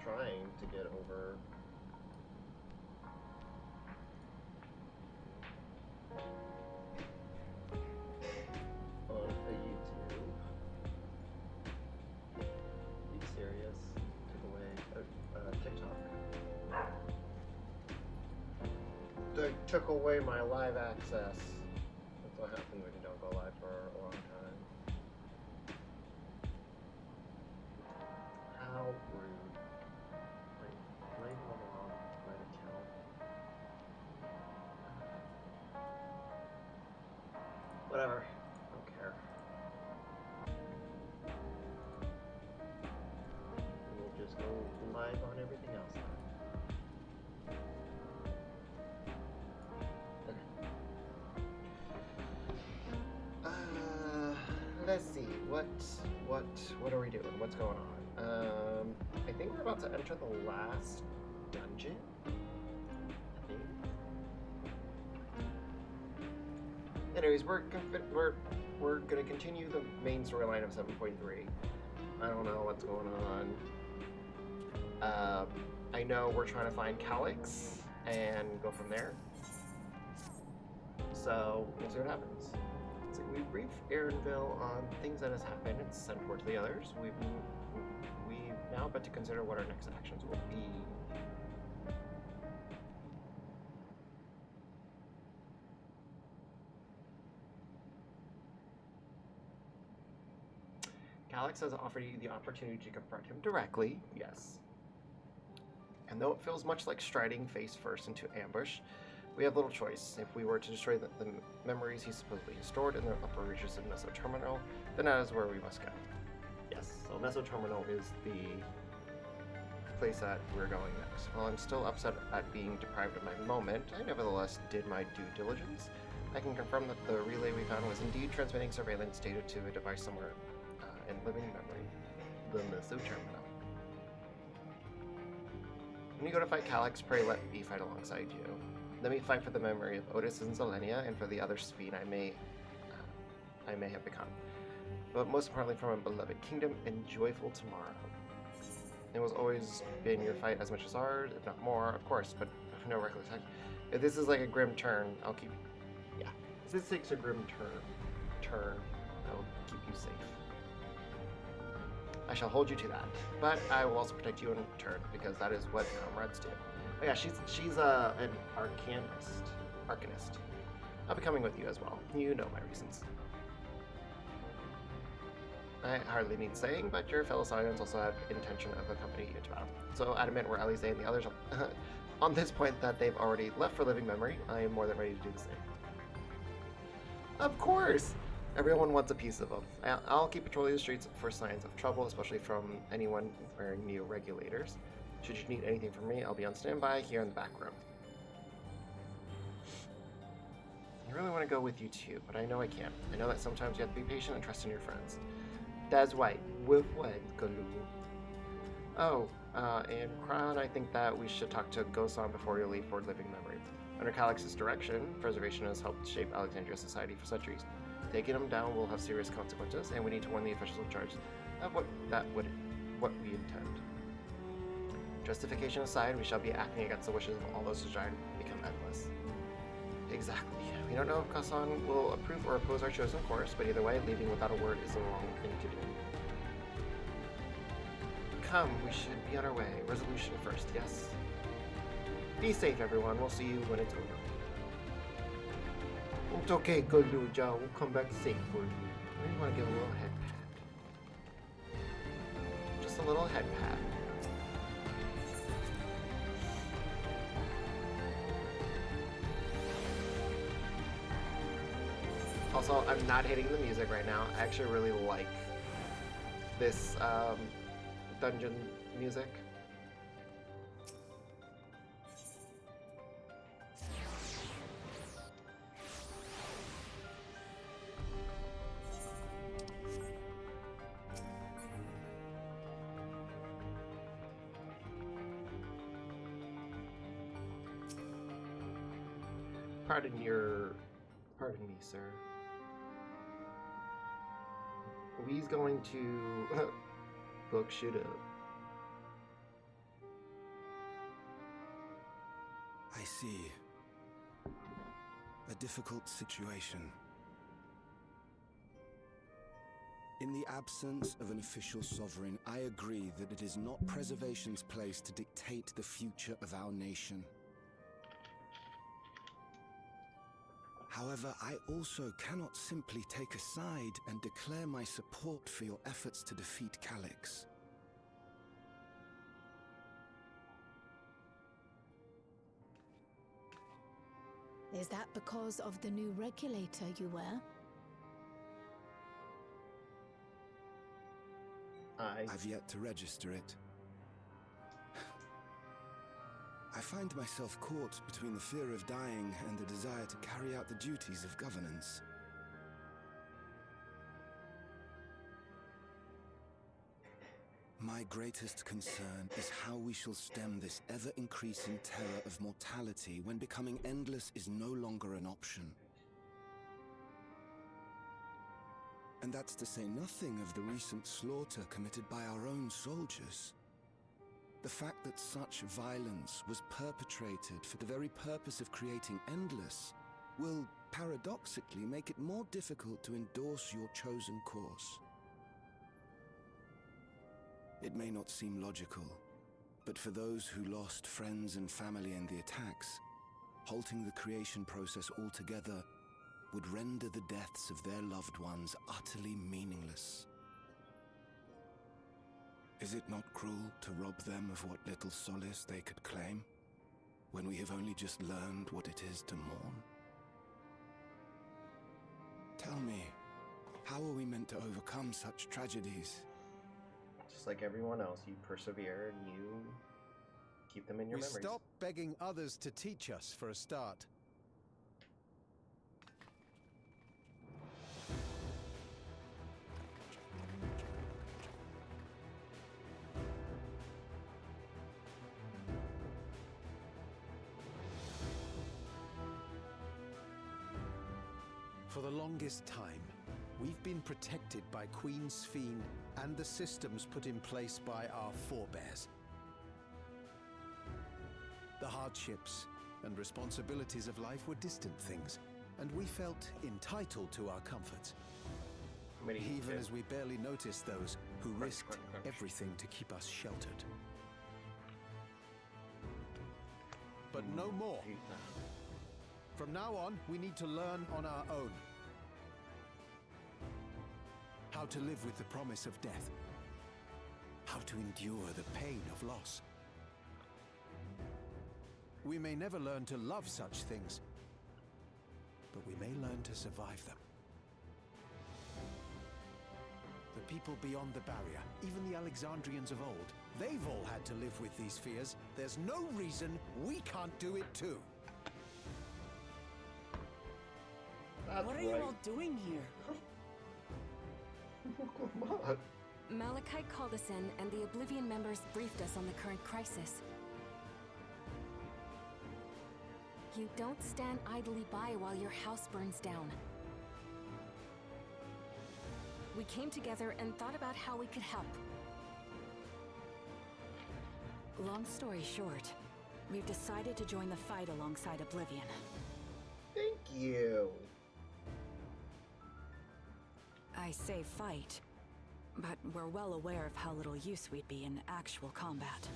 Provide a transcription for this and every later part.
trying to get over. On a YouTube. Be serious. Took away TikTok. They took away my live access. That's what happens when you don't go live for a long time. How rude. Like, not even on the wrong right account. Whatever. Don't care. We'll just go live on everything else then. Let's see, what are we doing? What's going on? I think we're about to enter the last dungeon. I think. Anyways, we're gonna continue the main storyline of 7.3. I don't know what's going on. I know we're trying to find Calyx and go from there. So we'll see what happens. We brief Aaronville on things that has happened and sent word to the others. We've now but to consider what our next actions will be. Calyx has offered you the opportunity to confront him directly, yes. And though it feels much like striding face first into ambush, we have little choice. If we were to destroy the memories he supposedly has stored in the upper reaches of Meso Terminal, then that is where we must go. Yes, so Meso Terminal is the place that we're going next. While I'm still upset at being deprived of my moment, I nevertheless did my due diligence. I can confirm that the relay we found was indeed transmitting surveillance data to a device somewhere in living memory, the Meso Terminal. When you go to fight Calyx, pray let me fight alongside you. Let me fight for the memory of Otis and Zelenia, and for the other speed I may have become. But most importantly, for my beloved kingdom and joyful tomorrow. It was always been your fight as much as ours, if not more, of course, but no reckless act. If this is like a grim turn, I'll keep. Yeah, if this takes a grim turn, I'll keep you safe. I shall hold you to that, but I will also protect you in return because that is what comrades do. Oh yeah, she's an arcanist. I'll be coming with you as well. You know my reasons. I hardly need saying, but your fellow Scions also have intention of accompanying you to battle. So adamant were Alize and the others on this point that they've already left for living memory, I am more than ready to do the same. Of course! Everyone wants a piece of them. I'll keep patrolling the streets for signs of trouble, especially from anyone wearing new regulators. Should you need anything from me, I'll be on standby here in the back room. I really want to go with you too, but I know I can't. I know that sometimes you have to be patient and trust in your friends. That's right. With what, Galu? Oh, and Kron, I think that we should talk to Gosan before you leave for living memory. Under Calyx's direction, preservation has helped shape Alexandria society for centuries. Taking them down will have serious consequences, and we need to warn the officials in charge of what we intend. Justification aside, we shall be acting against the wishes of all those who try to become endless. Exactly. We don't know if Gosan will approve or oppose our chosen course, but either way, leaving without a word is the wrong thing to do. Come, we should be on our way. Resolution first, yes? Be safe, everyone. We'll see you when it's over. It's okay, Galuja. We'll come back safe for you. I just want to give a little head pat. Just a little head pat. Also, I'm not hating the music right now. I actually really like this dungeon music. Pardon me, sir. We's going to book shit up. see. A difficult situation. In the absence of an official sovereign, I agree that it is not preservation's place to dictate the future of our nation. However, I also cannot simply take a side and declare my support for your efforts to defeat Calyx. Is that because of the new regulator you wear? I've yet to register it. I find myself caught between the fear of dying and the desire to carry out the duties of governance. My greatest concern is how we shall stem this ever-increasing terror of mortality when becoming endless is no longer an option. And that's to say nothing of the recent slaughter committed by our own soldiers. The fact that such violence was perpetrated for the very purpose of creating endless will, paradoxically, make it more difficult to endorse your chosen course. It may not seem logical, but for those who lost friends and family in the attacks, halting the creation process altogether would render the deaths of their loved ones utterly meaningless. Is it not cruel to rob them of what little solace they could claim, when we have only just learned what it is to mourn? Tell me, how are we meant to overcome such tragedies? Just like everyone else, you persevere and you keep them in your memories. We stop begging others to teach us for a start. For the longest time, we've been protected by Queen Sphene and the systems put in place by our forebears. The hardships and responsibilities of life were distant things, and we felt entitled to our comforts. Even as we barely noticed those who risked everything to keep us sheltered. But no more. From now on, we need to learn on our own. How to live with the promise of death. How to endure the pain of loss. We may never learn to love such things, but we may learn to survive them. The people beyond the barrier, even the Alexandrians of old, they've all had to live with these fears. There's no reason we can't do it too. What are you all doing here? What? Malachite called us in, and the Oblivion members briefed us on the current crisis. You don't stand idly by while your house burns down. We came together and thought about how we could help. Long story short, we've decided to join the fight alongside Oblivion. Thank you. I say fight, but we're well aware of how little use we'd be in actual combat.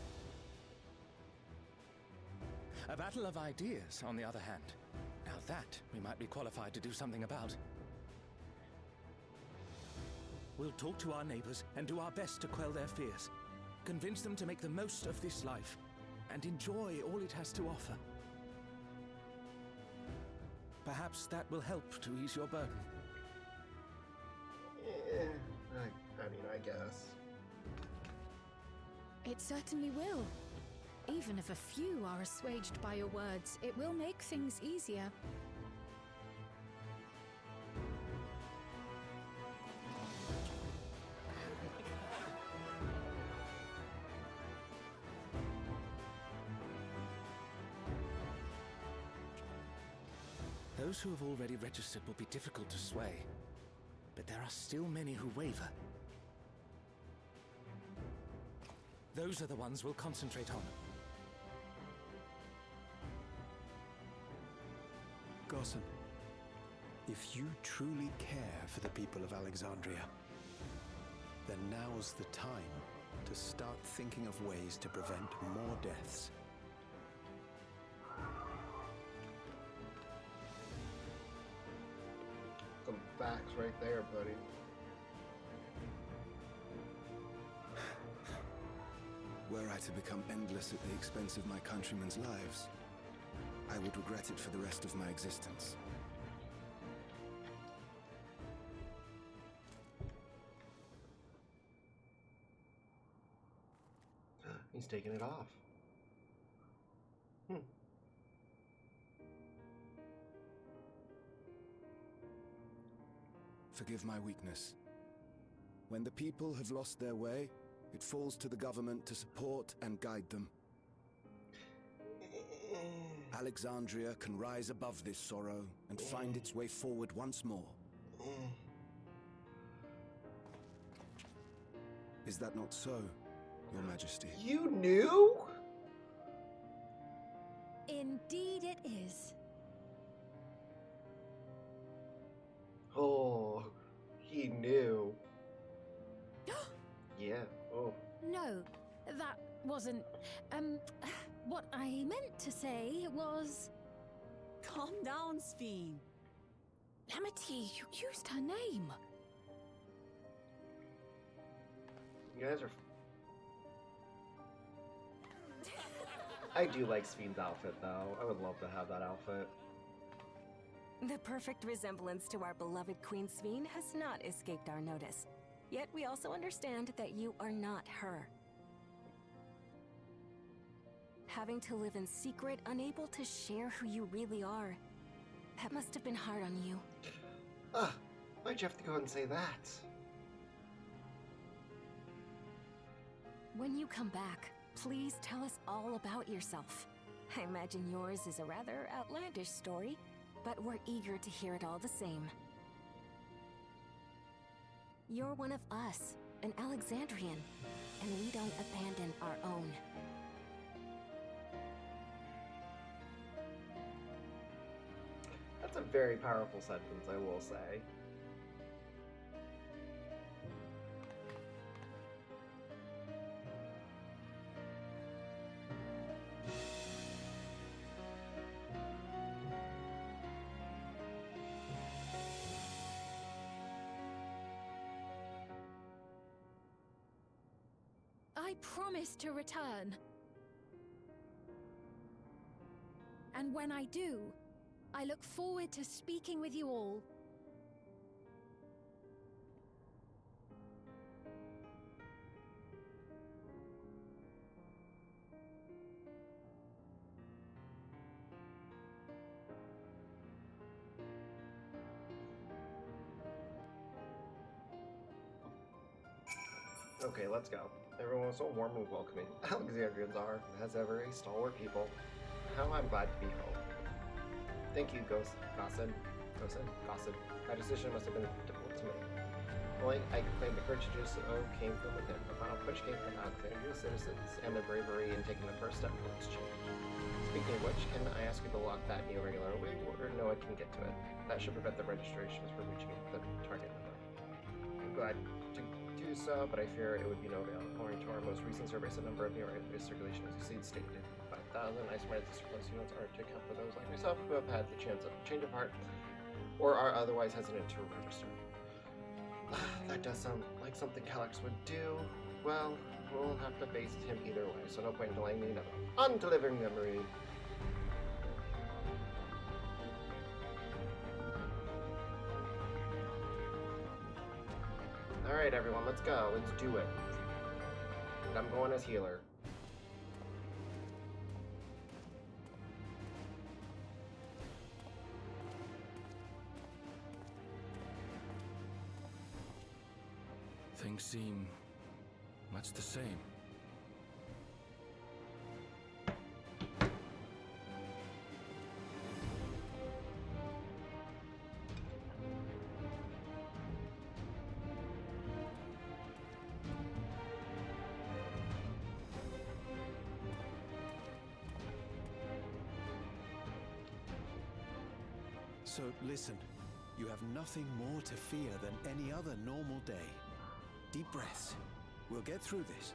A battle of ideas, on the other hand. Now that we might be qualified to do something about. We'll talk to our neighbors and do our best to quell their fears. Convince them to make the most of this life and enjoy all it has to offer. Perhaps that will help to ease your burden. I mean, I guess. It certainly will. Even if a few are assuaged by your words, it will make things easier. Those who have already registered will be difficult to sway, but there are still many who waver. Those are the ones we'll concentrate on. Lawson, if you truly care for the people of Alexandria, then now's the time to start thinking of ways to prevent more deaths. Some facts right there, buddy. Were I to become endless at the expense of my countrymen's lives, I would regret it for the rest of my existence. He's taking it off. Forgive my weakness. When the people have lost their way, it falls to the government to support and guide them. Alexandria can rise above this sorrow and find its way forward once more. Is that not so, Your Majesty? You knew? Indeed it is. Oh, he knew. Yeah, oh. No, that wasn't... what I meant to say was... Calm down, Sphene. Amity, you used her name. You guys are... I do like Sphene's outfit, though. I would love to have that outfit. The perfect resemblance to our beloved Queen Sphene has not escaped our notice. Yet we also understand that you are not her. Having to live in secret, unable to share who you really are, that must have been hard on you. Why'd you have to go and say that? When you come back, please tell us all about yourself. I imagine yours is a rather outlandish story, but we're eager to hear it all the same. You're one of us, an Alexandrian, and we don't abandon our own. That's a very powerful sentence, I will say. I promise to return. And when I do, I look forward to speaking with you all. Okay, let's go. Everyone was so warm and welcoming. Alexandrians are, as ever, a stalwart people. How I'm glad to be home. Thank you, Gossen. My decision must have been difficult to make. Only I can claim the courage to do so came from within. The final push came from Alexandria's citizens and their bravery in taking the first step towards change. Speaking of which, can I ask you to lock that in a regular way, or no one can get to it? That should prevent the registrations from reaching the target number. I'm glad to do so, but I fear it would be no avail. According to our most recent surveys, the number of new circulation has exceeded stated 5,000. I surmise the surplus units are to account for those like myself who have had the chance of a change of heart or are otherwise hesitant to register. That does sound like something Calyx would do. Well, we'll have to face him either way, so no point in delaying the inevitable. On to living memory. Alright, everyone, let's go. Let's do it. And I'm going as healer. Things seem much the same. So listen, you have nothing more to fear than any other normal day. Deep breaths. We'll get through this.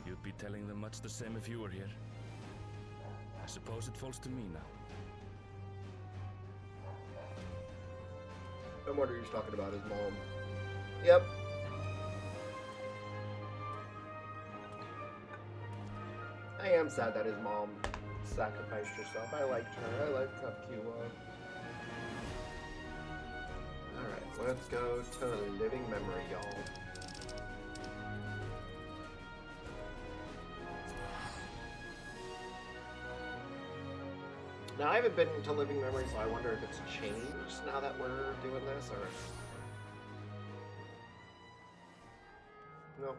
You'd be telling them much the same if you were here. I suppose it falls to me now. No wonder he's talking about his mom. Yep. I am sad that his mom sacrificed herself. I liked her. I liked how cute was. Alright, let's go to living memory, y'all. Now, I haven't been to living memory, so I wonder if it's changed now that we're doing this, or... No.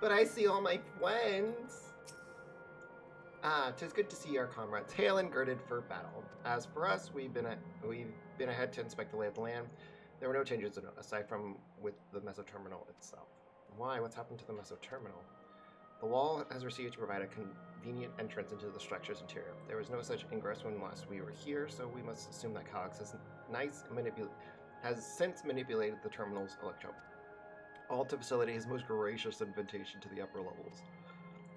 But I see all my friends! Ah, 'tis good to see our comrades hale and girded for battle. As for us, we've been ahead to inspect the lay of the land. There were no changes to note, aside from with the meso-terminal itself. Why? What's happened to the meso-terminal? The wall has received to provide a convenient entrance into the structure's interior. There was no such ingress when last we were here, so we must assume that Calix has since manipulated the terminal's electro. All to facilitate his most gracious invitation to the upper levels.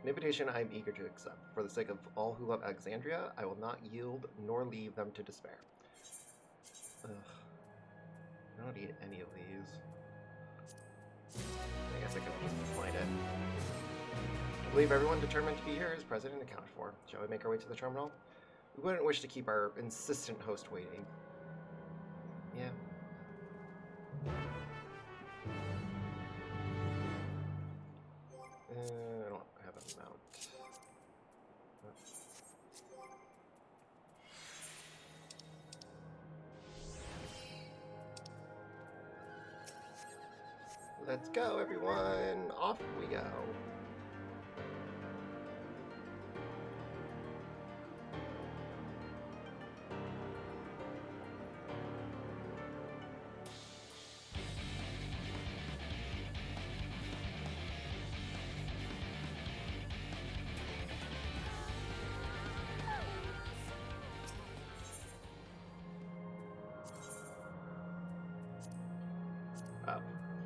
An invitation I am eager to accept. For the sake of all who love Alexandria, I will not yield nor leave them to despair. Ugh. I don't need any of these. I guess I could find it. I believe everyone determined to be here is present and accounted for. Shall we make our way to the terminal? We wouldn't wish to keep our insistent host waiting. Yeah. I don't have a mount. Let's go, everyone! Off we go!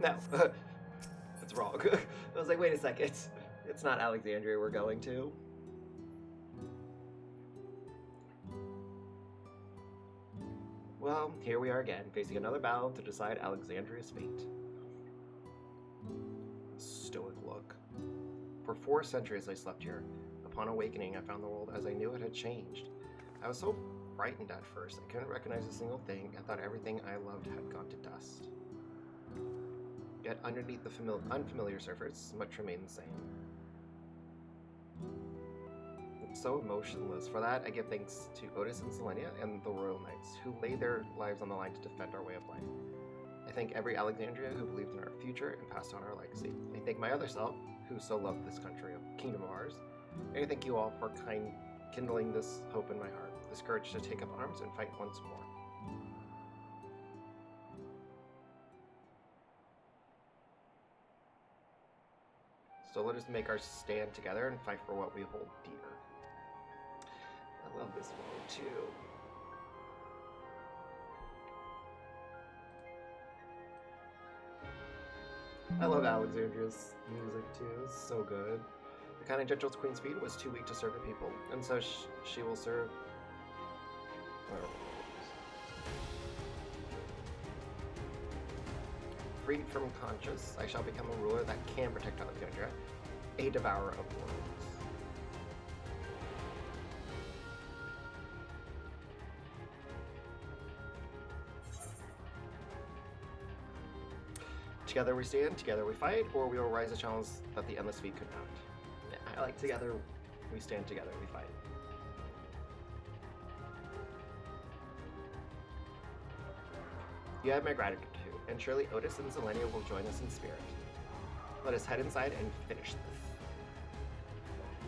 No, that's wrong. I was like, wait a second. It's not Alexandria we're going to. Well, here we are again, facing another battle to decide Alexandria's fate. Stoic look. For 4 centuries I slept here. Upon awakening, I found the world as I knew it had changed. I was so frightened at first, I couldn't recognize a single thing. I thought everything I loved had gone to dust. Yet underneath the unfamiliar surface, much remained the same. I'm so emotionless. For that, I give thanks to Otis and Selenia and the Royal Knights, who laid their lives on the line to defend our way of life. I thank every Alexandria who believed in our future and passed on our legacy. I thank my other self, who so loved this country, kingdom of ours. And I thank you all for kindling this hope in my heart, this courage to take up arms and fight once more. So let us make our stand together and fight for what we hold dear. I love this one too. I love Alexandria's music too, it's so good. The kind of gentle Queen's feet was too weak to serve her people, and so she will serve... Freed from conscience, I shall become a ruler that can protect Alexandria, a devourer of worlds. Together we stand, together we fight, or we will rise a challenge that the endless feet could not. I like together we stand, together we fight. You have my gratitude, and surely Otis and Zelenia will join us in spirit. Let us head inside and finish this.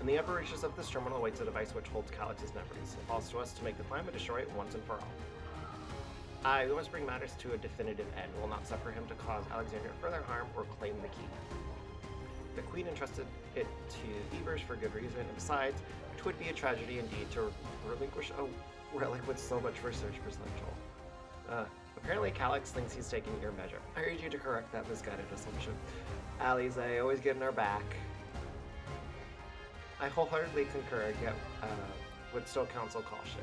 When the Emperor reaches up this terminal awaits a device which holds Calix's memories. It falls to us to make the plan but destroy it once and for all. We must bring matters to a definitive end. We will not suffer him to cause Alexandria further harm or claim the key. The Queen entrusted it to Ebers for good reason, and besides, it would be a tragedy indeed to relinquish a relic with so much research potential. Apparently Calix thinks he's taking your measure. I urge you to correct that misguided assumption. Alize, always getting our back. I wholeheartedly concur, yet would still counsel caution.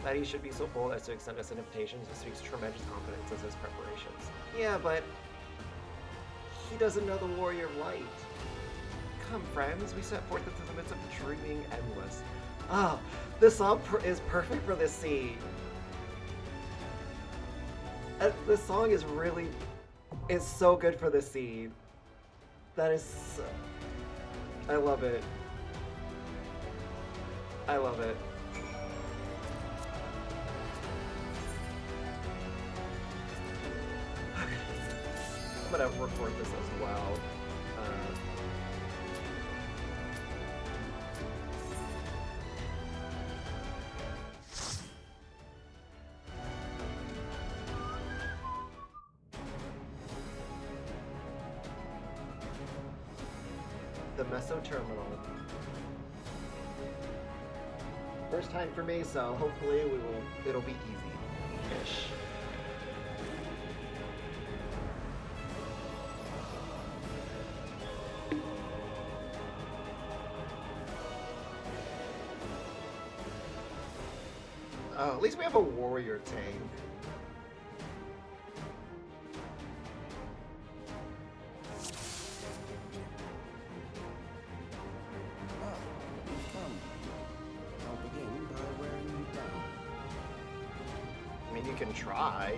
That he should be so bold as to extend us invitations speaks tremendous confidence as his preparations. Yeah, but he doesn't know the Warrior of Light. Come, friends, we set forth into the midst of dreaming endless. This song is perfect for this scene. This song is so good for this scene. That is, I love it. I love it. I'm gonna record this as well. The Meso Terminal. First time for me, so hopefully it'll be easy-ish. Oh, at least we have a warrior tank. I mean, you can try.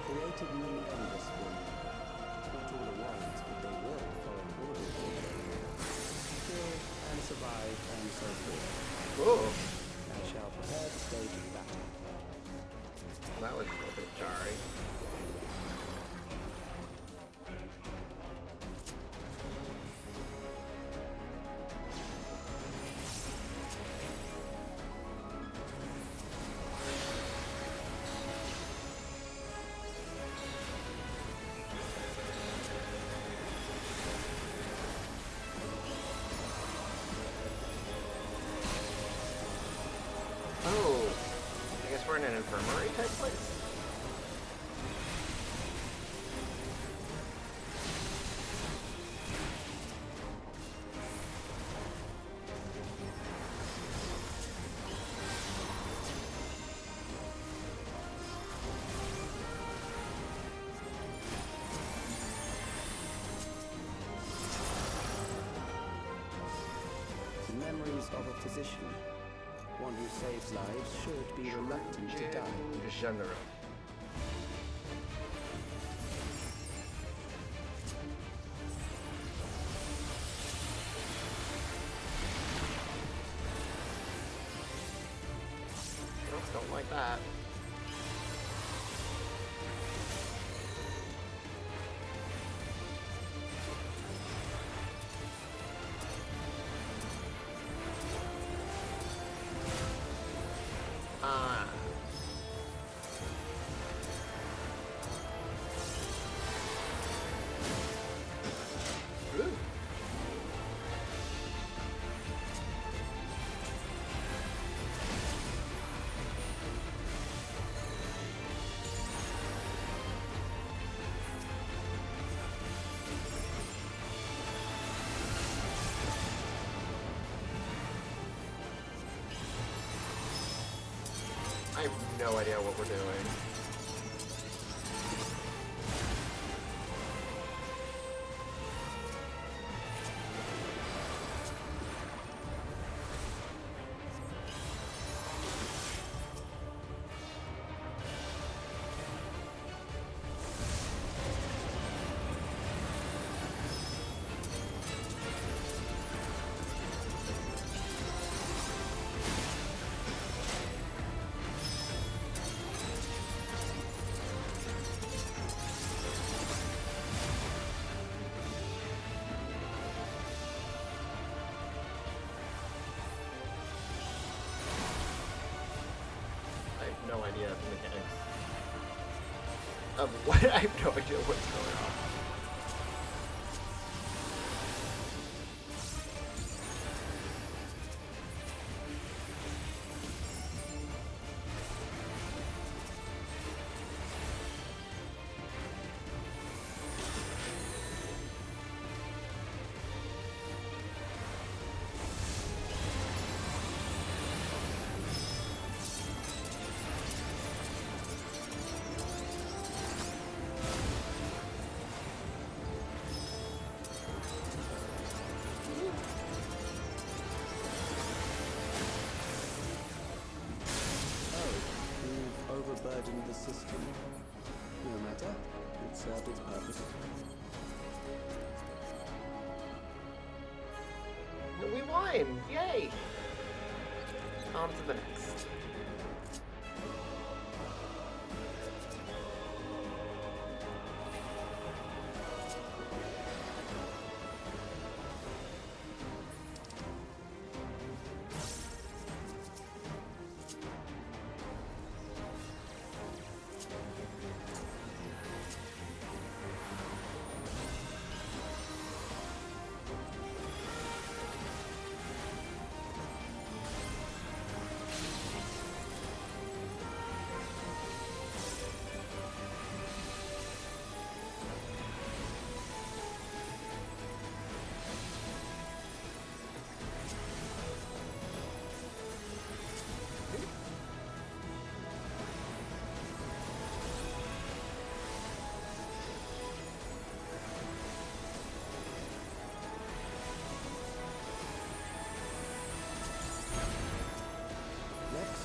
Created new members for me. Not all the ones, but they will foreign borders. Kill and survive and so forth. Cool. I shall prepare the stage of battle. That was a little bit jarring. Oh, I guess we're in an infirmary type place. Memories of a physician. One who saves lives should be reluctant to die. General. Don't like that. no idea what we're doing. No idea the mechanics of what. I have no idea what's going on. Overburdened the system. No matter, it served its purpose. We won! Yay! On to the next.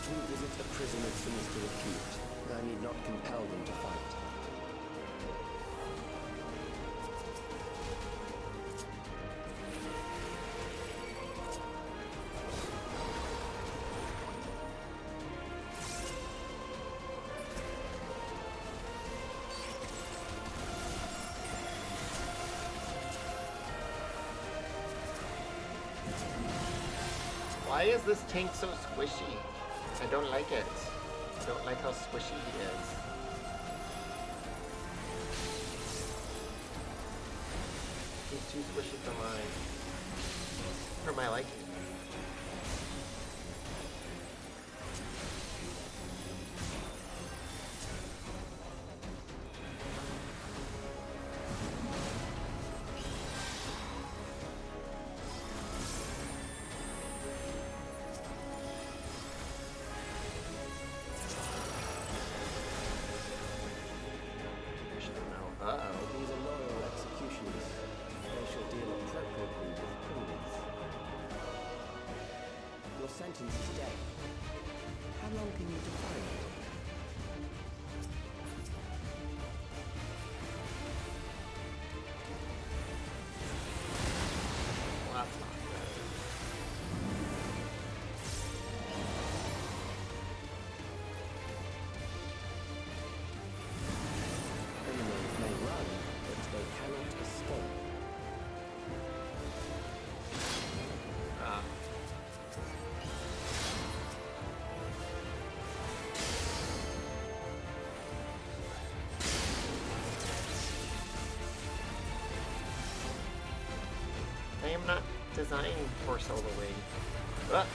We visit a prison of sinister repute. I need not compel them to fight. Why is this tank so squishy? I don't like it. I don't like how squishy he is. He's too squishy for my liking. These are loyal executioners. They shall deal appropriately with criminals. Your sentence is death. How long can you defy it? Well, that's not good. Criminals may run, but they cannot escape. I am not designed for soloing. Ah.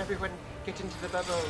Everyone, get into the bubble.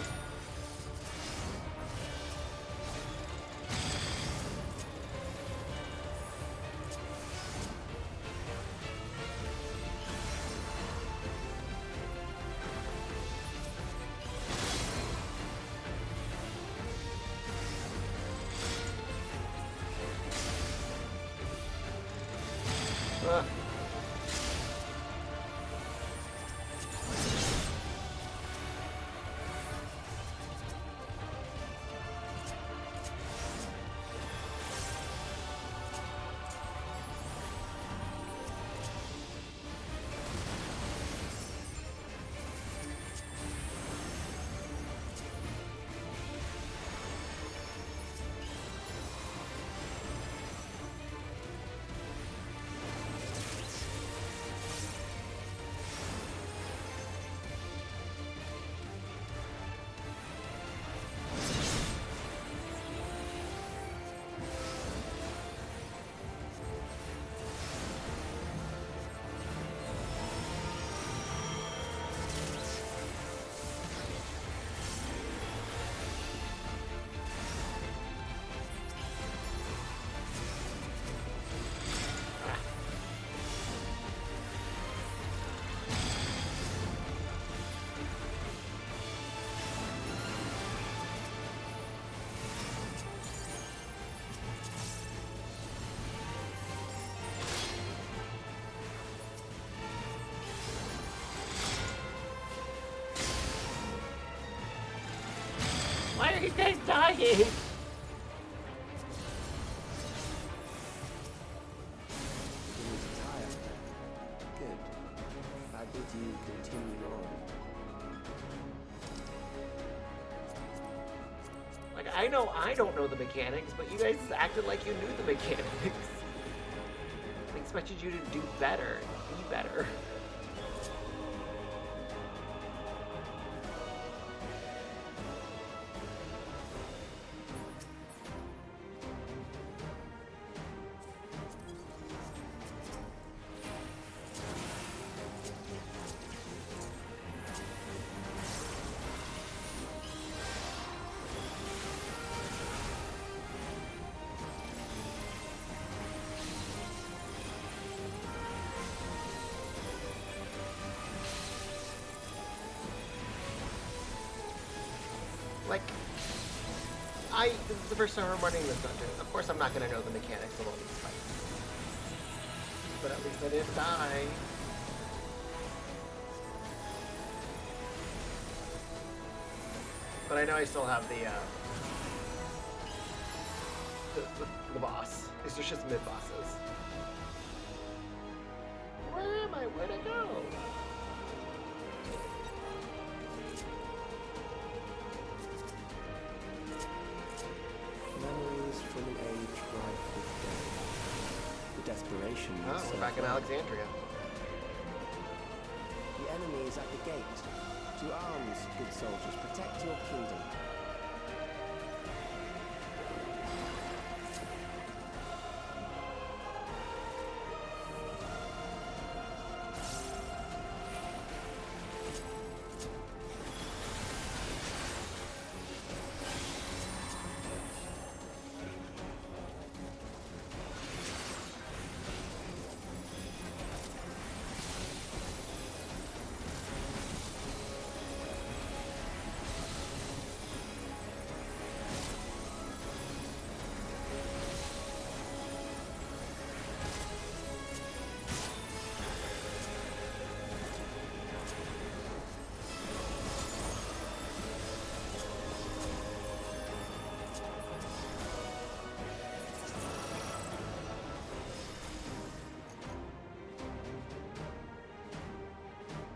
Why are you guys dying? Good. How did you continue on? Like, I know I don't know the mechanics, but you guys acted like you knew the mechanics. I expected you to do better, be better. This is the first time I'm running this dungeon. Of course I'm not going to know the mechanics of all these fights. But at least I didn't die. But I know I still have the boss. These are just mid-bosses. Where am I? Where'd I go? From an age rife with death. The desperation. Oh, we're back in Alexandria. The enemy is at the gate. To arms, good soldiers, protect your kingdom.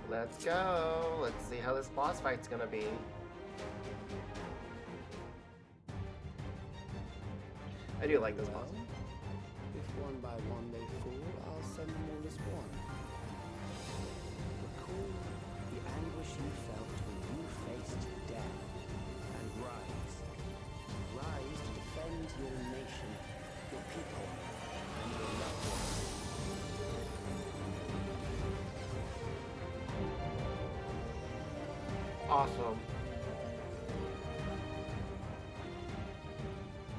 Let's go. Let's see how this boss fight's gonna be. I do like this boss. If one by one they fall, I'll send them all as one. Recall the anguish you felt when you faced death, and rise. Rise to defend your nation, your people, and your loved ones. Awesome.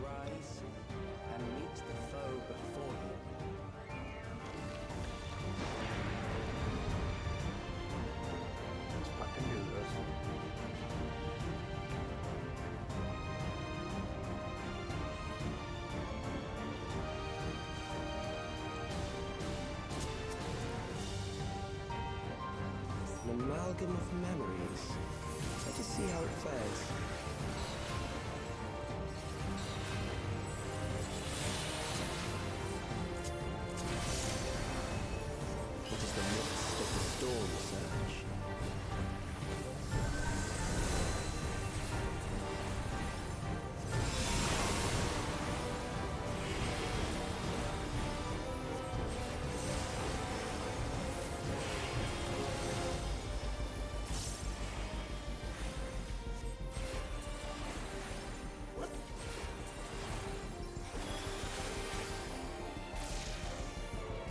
Rise and meet the foe before you. Let's fucking do this. An amalgam of memories. Let us see how it fares. It is the midst of the storm surge.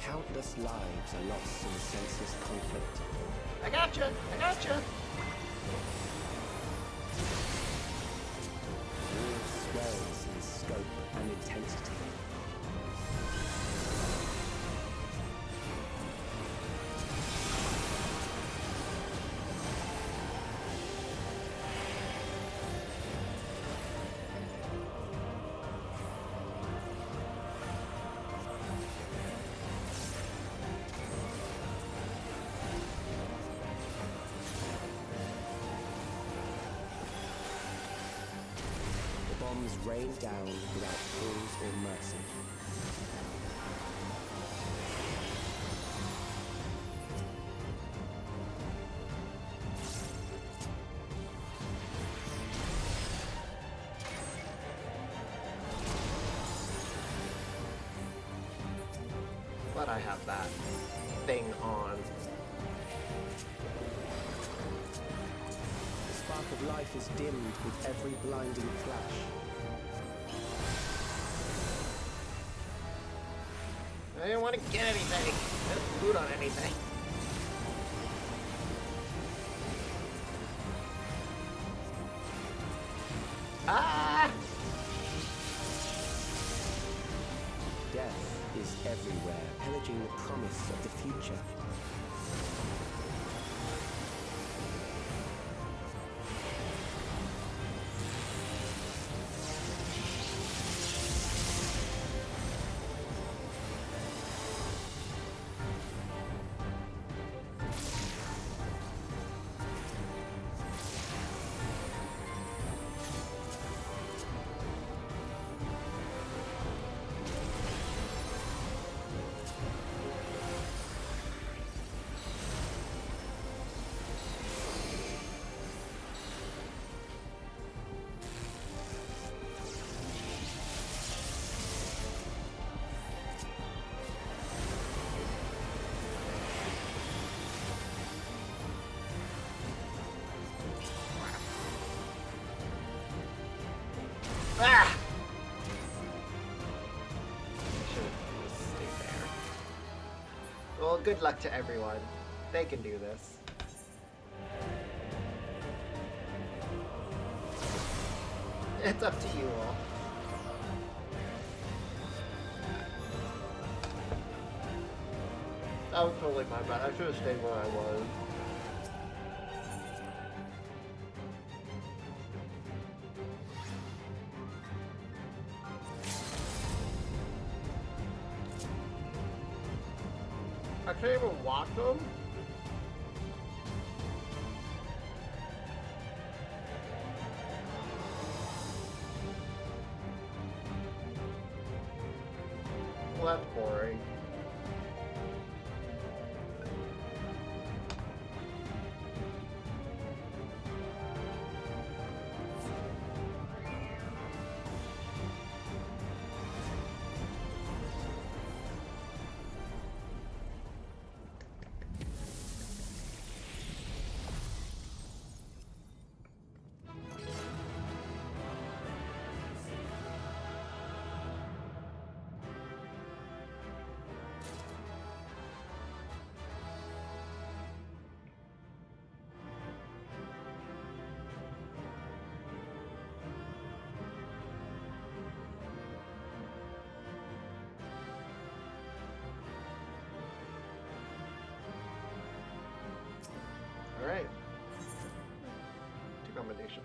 Countless lives are lost in senseless conflict. I gotcha! I gotcha! War swells in scope and intensity. Bombs rain down without pause or mercy. But I have that thing on. The spark of life is dimmed with every blinding flash. I didn't want to get anything. I didn't loot on anything. Ah! Death is everywhere, pillaging the promise of the future. Ah! Should have just stayed there. Well, good luck to everyone. They can do this. It's up to you all. That was totally my bad. I should have stayed where I was. I can't even watch them. Well, that's boring.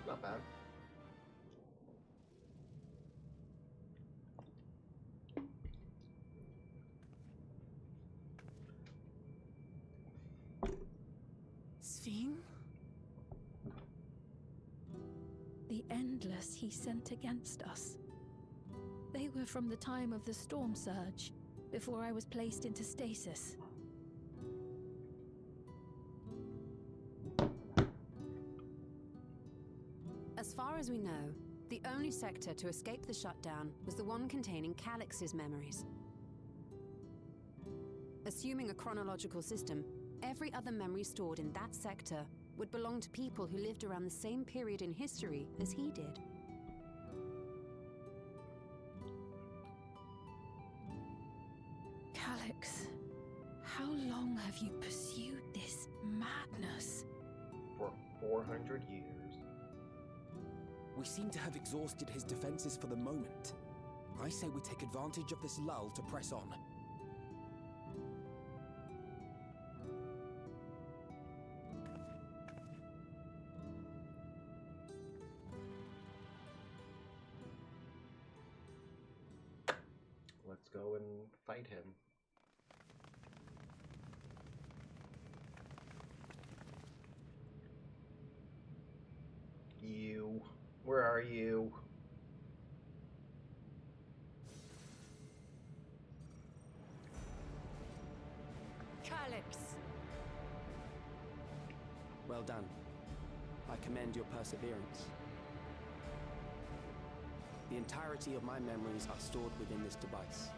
Not bad. Sven? The Endless he sent against us. They were from the time of the storm surge, before I was placed into stasis. As far as we know, the only sector to escape the shutdown was the one containing Calix's memories. Assuming a chronological system, every other memory stored in that sector would belong to people who lived around the same period in history as he did. Calix, how long have you pursued this madness? For 400 years. We seem to have exhausted his defenses for the moment. I say we take advantage of this lull to press on. Let's go and fight him. You. Where are you? Calix! Well done. I commend your perseverance. The entirety of my memories are stored within this device.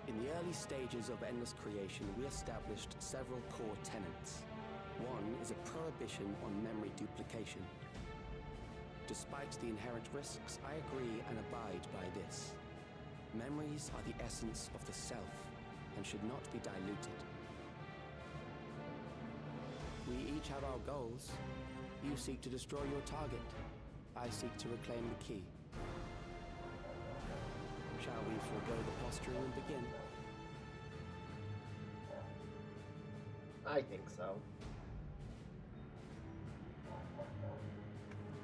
In the early stages of Endless Creation, we established several core tenets. One is a prohibition on memory duplication. Despite the inherent risks, I agree and abide by this. Memories are the essence of the self and should not be diluted. We each have our goals. You seek to destroy your target. I seek to reclaim the key. Shall we forego the posturing and begin? I think so.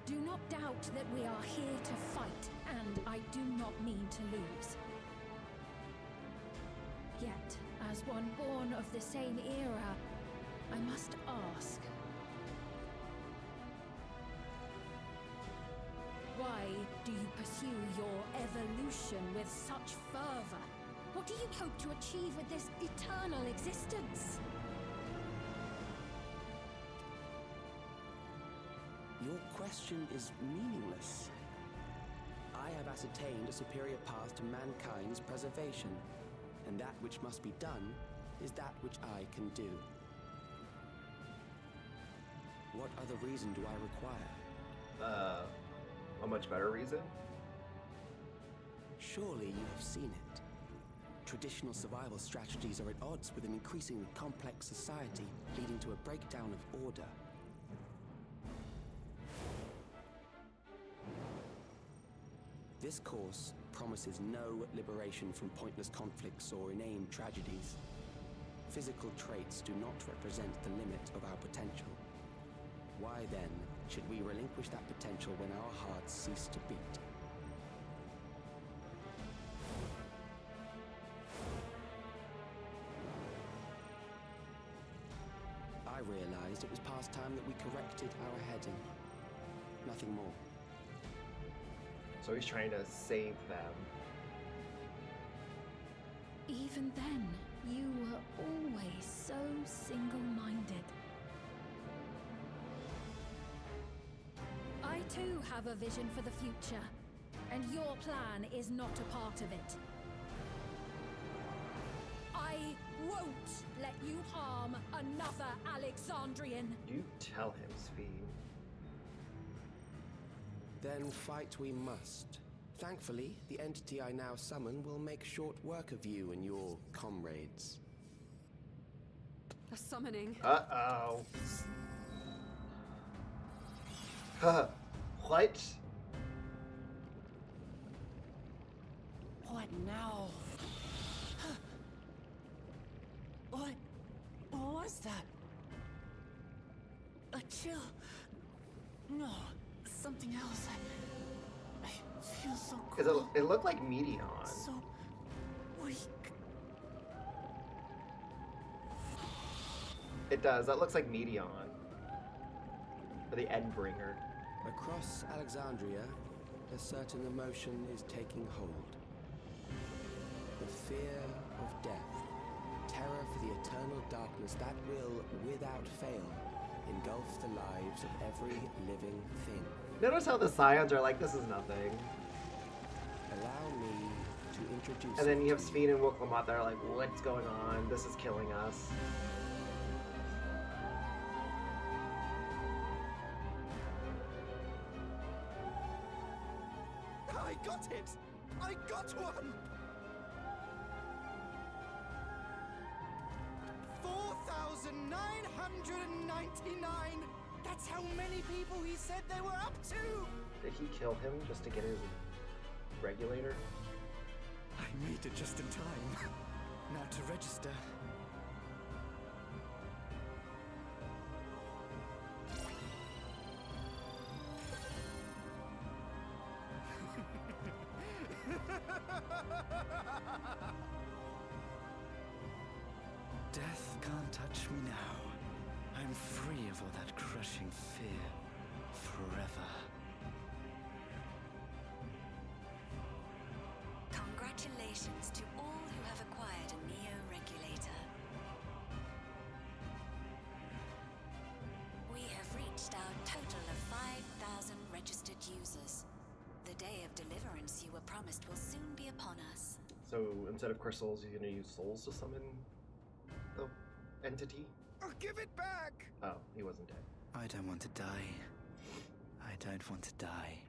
Do not doubt that we are here to fight, and I do not mean to lose. Yet, as one born of the same era, I must ask, why do you pursue your evolution with such fervor? What do you hope to achieve with this eternal existence? Your question is meaningless. I have ascertained a superior path to mankind's preservation, and that which must be done is that which I can do. What other reason do I require? A much better reason? Surely you have seen it. Traditional survival strategies are at odds with an increasingly complex society, leading to a breakdown of order. This course promises no liberation from pointless conflicts or inane tragedies. Physical traits do not represent the limit of our potential. Why then should we relinquish that potential when our hearts cease to beat? I realized it was past time that we corrected our heading. Nothing more. So he's trying to save them. Even then, you were always so single-minded. I too have a vision for the future, and your plan is not a part of it. I won't let you harm another Alexandrian. You tell him, Sven. Then fight we must. Thankfully, the entity I now summon will make short work of you and your comrades. A summoning. Uh-oh. What? What now? What was that? A chill No, something else. I feel so cool. Because it looked like Meteon. So weak. It does. That looks like Meteon. Or the Endbringer. Across Alexandria, a certain emotion is taking hold. The fear of death. Terror for the eternal darkness that will, without fail, engulf the lives of every living thing. Notice how the Scions are like, this is nothing. Allow me to introduce. And then you have Sphene and Wuklamot that are like, what's going on? This is killing us. I got it! I got one! 4,999! That's how many people he said they were up to! Did he kill him just to get his regulator? I made it just in time. Now to register. Death can't touch me now. I'm free of all that crushing fear. Forever. Congratulations to all who have acquired a Neo-Regulator. We have reached our total of 5,000 registered users. The day of deliverance you were promised will soon be upon us. So instead of crystals, you're gonna use souls to summon the entity? Oh, give it back! Oh, he wasn't dead. I don't want to die. I don't want to die.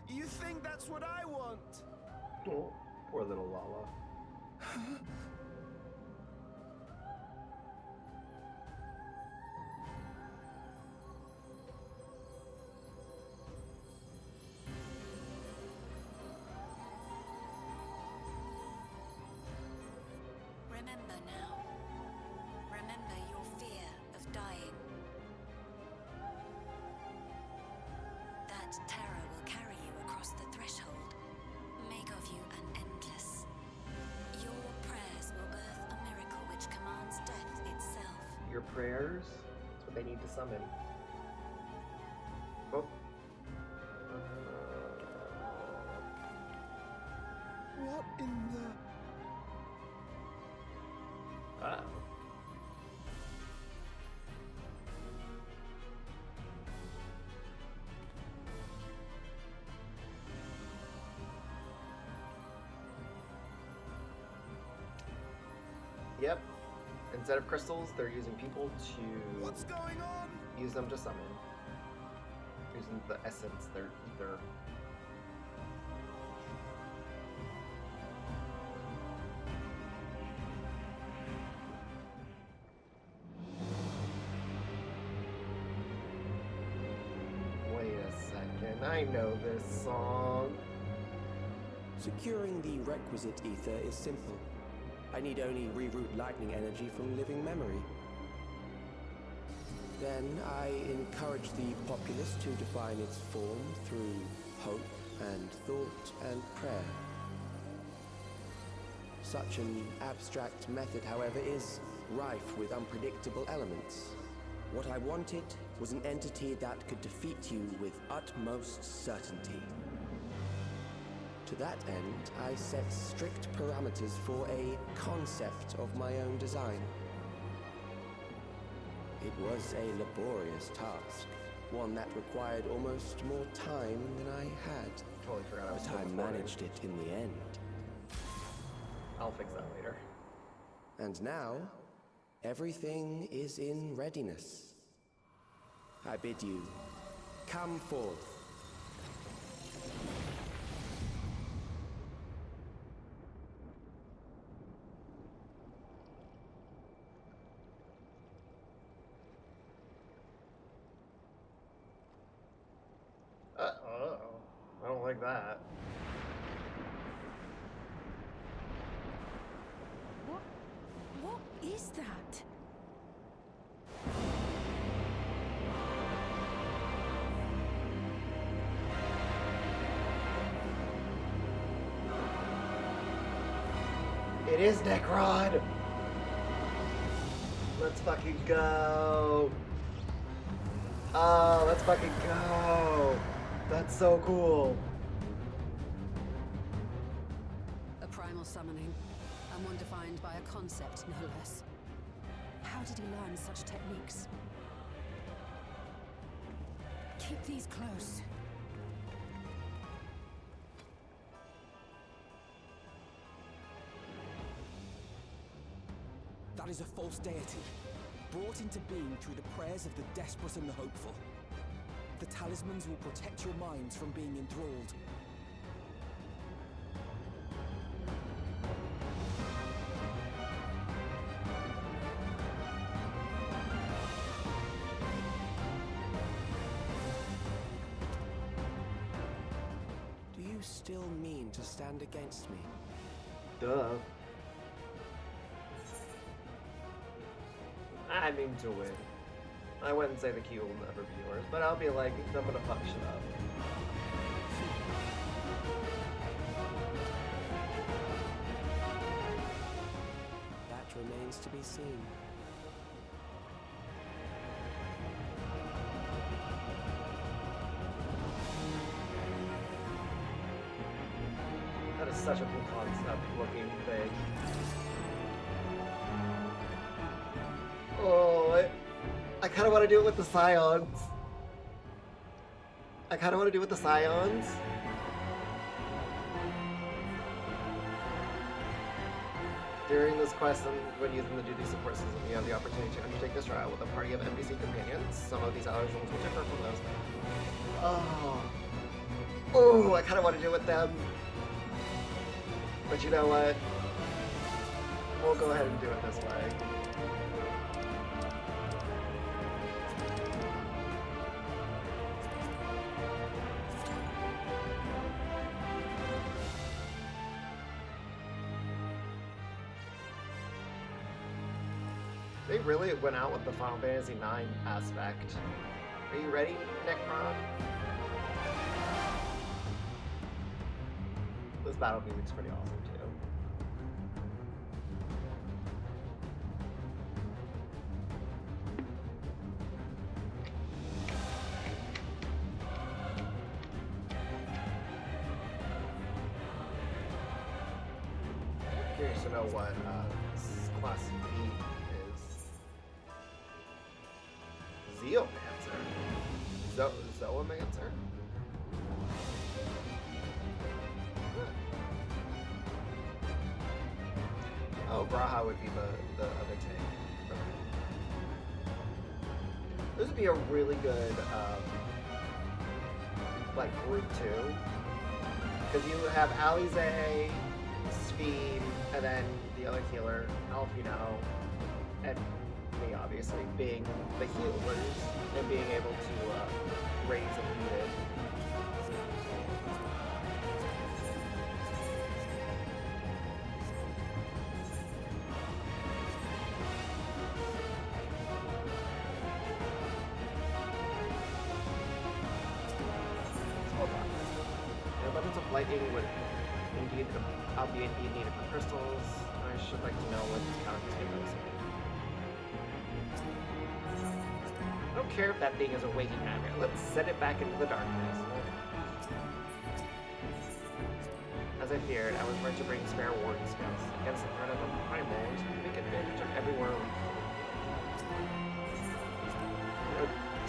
You think that's what I want? Oh, poor little Lala. Remember now. Remember your fear of dying. That terror will carry you across the threshold, make of you an endless. Your prayers will birth a miracle which commands death itself. Your prayers? That's what they need to summon. Oh. What in the... Uh-oh. Yep. Instead of crystals, they're using people to... What's going on? Use them to summon. Using the essence, their ether. Wait a second, I know this song. Securing the requisite ether is simple. I need only reroute lightning energy from living memory. Then I encourage the populace to define its form through hope and thought and prayer. Such an abstract method, however, is rife with unpredictable elements. What I wanted was an entity that could defeat you with utmost certainty. To that end, I set strict parameters for a concept of my own design. It was a laborious task, one that required almost more time than I had. Totally forgot I was But I managed it in the end. I'll fix that later. And now, everything is in readiness. I bid you, come forth. Uh-oh. I don't like that. What is that? It is Necron! Let's fucking go! Oh, let's fucking go! That's so cool! A primal summoning, and one defined by a concept, no less. How did he learn such techniques? Keep these close. That is a false deity, brought into being through the prayers of the desperate and the hopeful. The talismans will protect your minds from being enthralled. Do you still mean to stand against me? Duh. I mean to win. I wouldn't say the key will never be yours, but I'll be like, I'm gonna fuck shit up. That remains to be seen. That is such a cool concept looking thing. Oh, I kind of want to do it with the Scions. I kind of want to do it with the Scions. During this quest and when using the duty support system, you have the opportunity to undertake this trial with a party of NPC companions. Some of these hours rules will differ from those. Oh, I kind of want to do it with them. But you know what? We'll go ahead and do it this way. They really went out with the Final Fantasy IX aspect. Are you ready, Necron? This battle music's pretty awesome too. Curious to know what class B is. Zeomancer? Zoomancer? Oh, Braha would be the other tank. Okay. This would be a really good, like, group 2. Because you would have Alize, Speed, and then the other healer, Alfino, and me, obviously, being the healers and being able to raise if needed. Lightning would indeed, albeit be needed for crystals. I should like to know what these characters give us. I don't care if that thing is a waking nightmare. Let's set it back into the darkness. As I feared, I was meant to bring spare warden skills against the threat of a primals who take advantage of everywhere.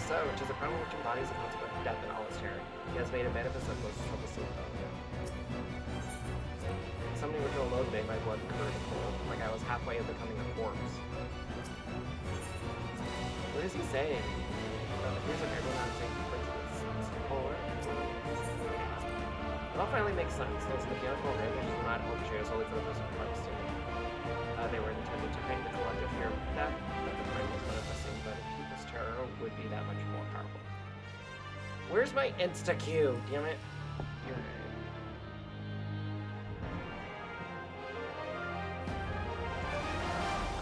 So, which is a primal which embodies the concept of death in all its terror. He has made a manifest of most trouble soon. Something which alone made my blood curd cold, like I was halfway of becoming a corpse. What is he saying? Here's a miracle not saying polar. It all finally makes sense. Those mechanical ranges were not orchestrated solely for the person parts to me. They were intended to create the collective fear of death that the brain was manifesting, but people's terror would be that much more powerful. Where's my insta-Q? Damn it. You're right.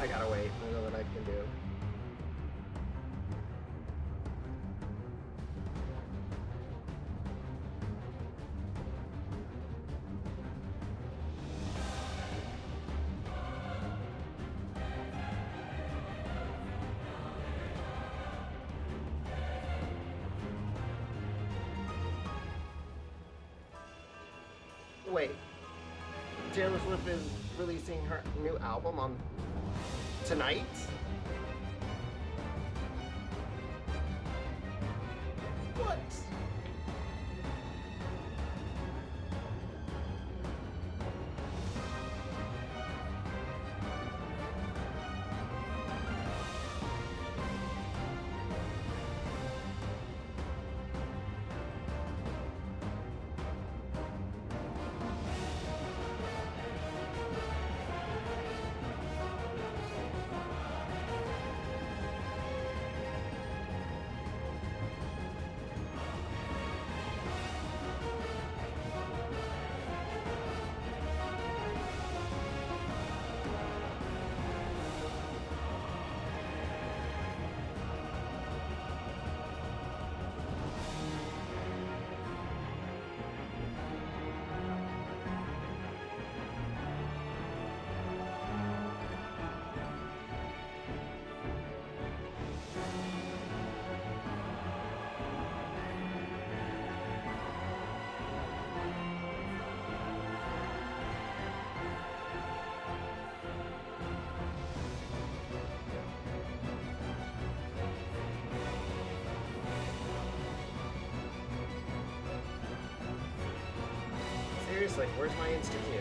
I gotta wait. There's nothing I can do. Wait, Taylor Swift is releasing her new album on tonight? What? Seriously, where's my instant queue?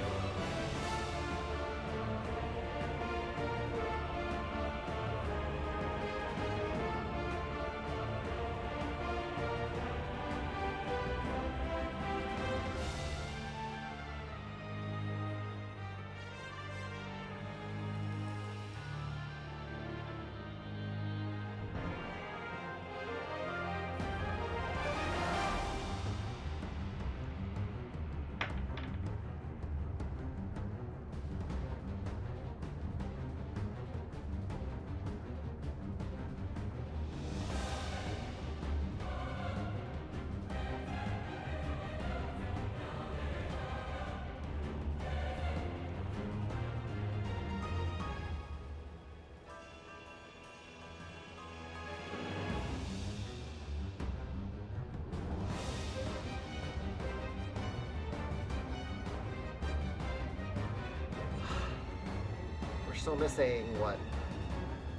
Still missing, what,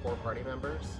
4 party members?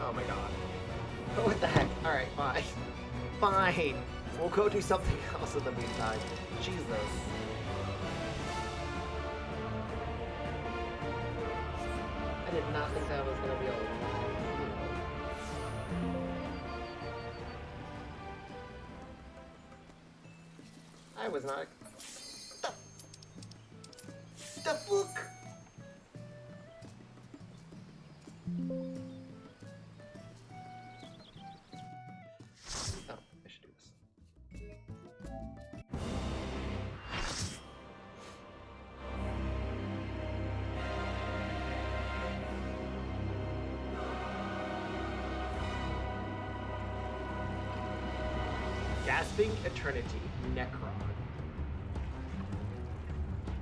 Oh my god. What the heck? Alright, fine. Fine. We'll go do something else in the meantime. Jesus. I did not think that was going to be a long video. I was not... The fuck? Grasping Eternity, Necron.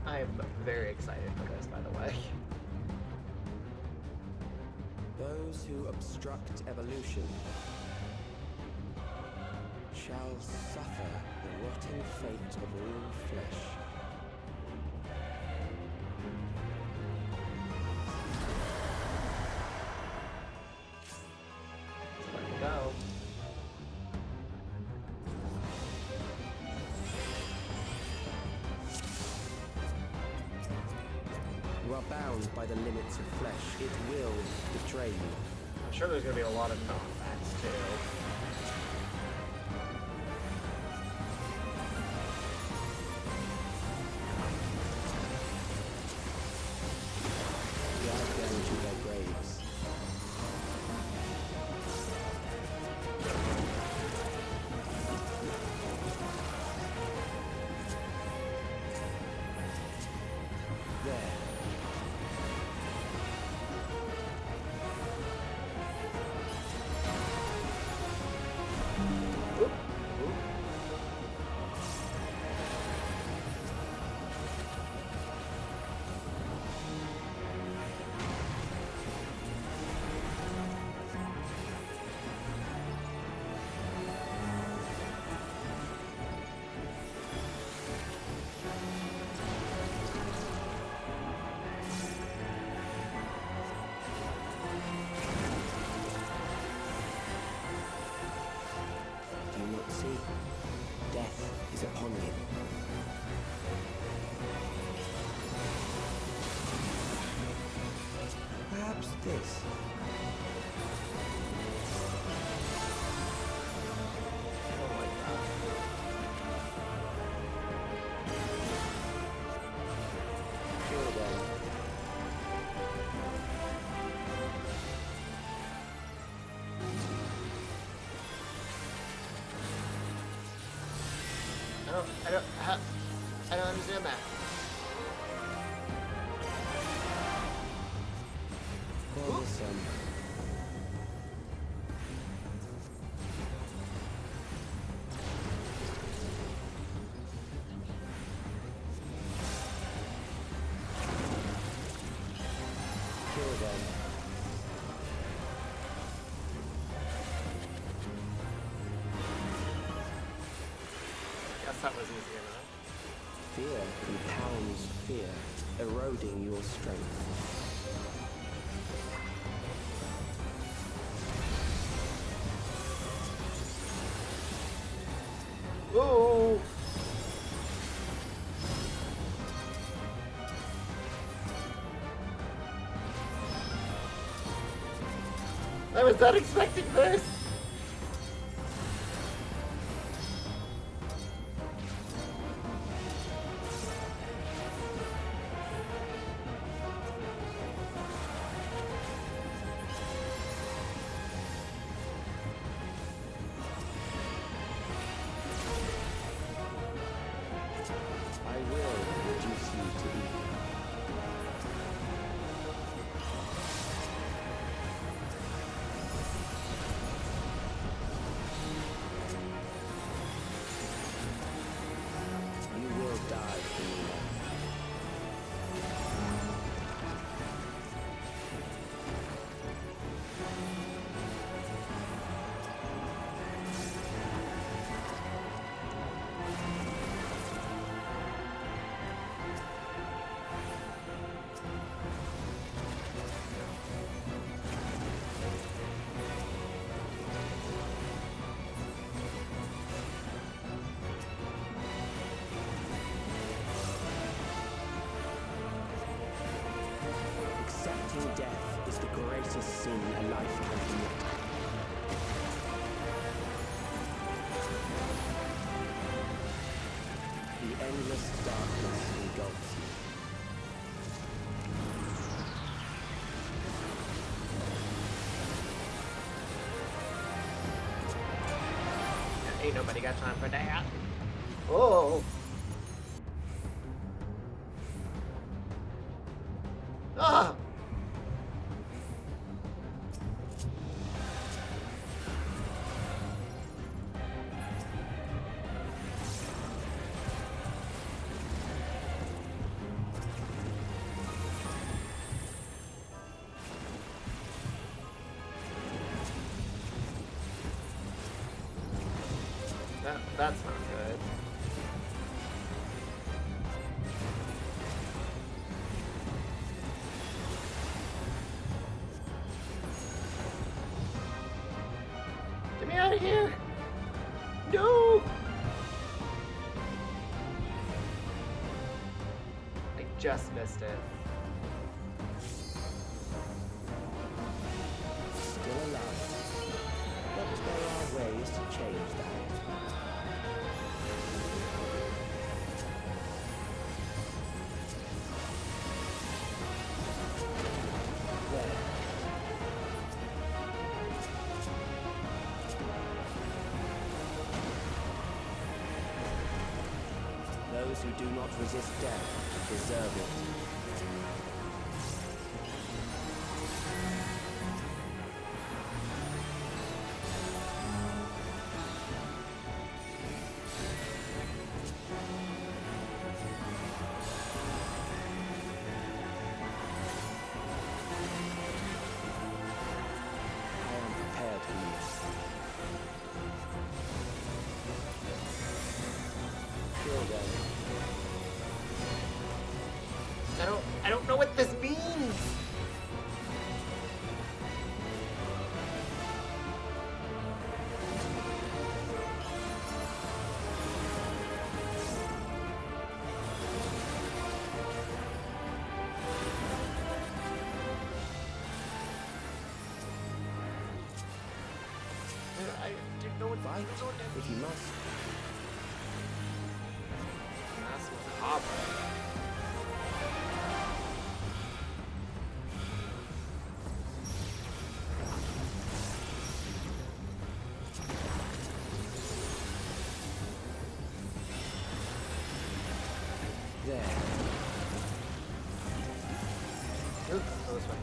I am very excited for this, by the way. Those who obstruct evolution shall suffer the rotting fate of all flesh. Let me go. You are bound by the limits of flesh. It will betray you. I'm sure there's going to be a lot of knockbacks, too. Drag them to their graves. There. Do you not see? Death is upon you. Perhaps this. Oh my god. Kill them. I don't understand that. Bothersome. Kill them. Guess that was easy enough. Fear compounds fear, eroding your strength. Ooh! I was not expecting this! I will reduce you to evil. You will die for me now. Accepting death is the greatest sin a life can commit. The endless darkness engulfs you. Ain't nobody got time for that. Oh! Ah! That's not good. Get me out of here! No! I just missed it. Still alive. But there are ways to change that. There. Those who do not resist death deserve it. I don't know what this means. I didn't know what Fight, if you must. That's macabre. There. Oops, go this way.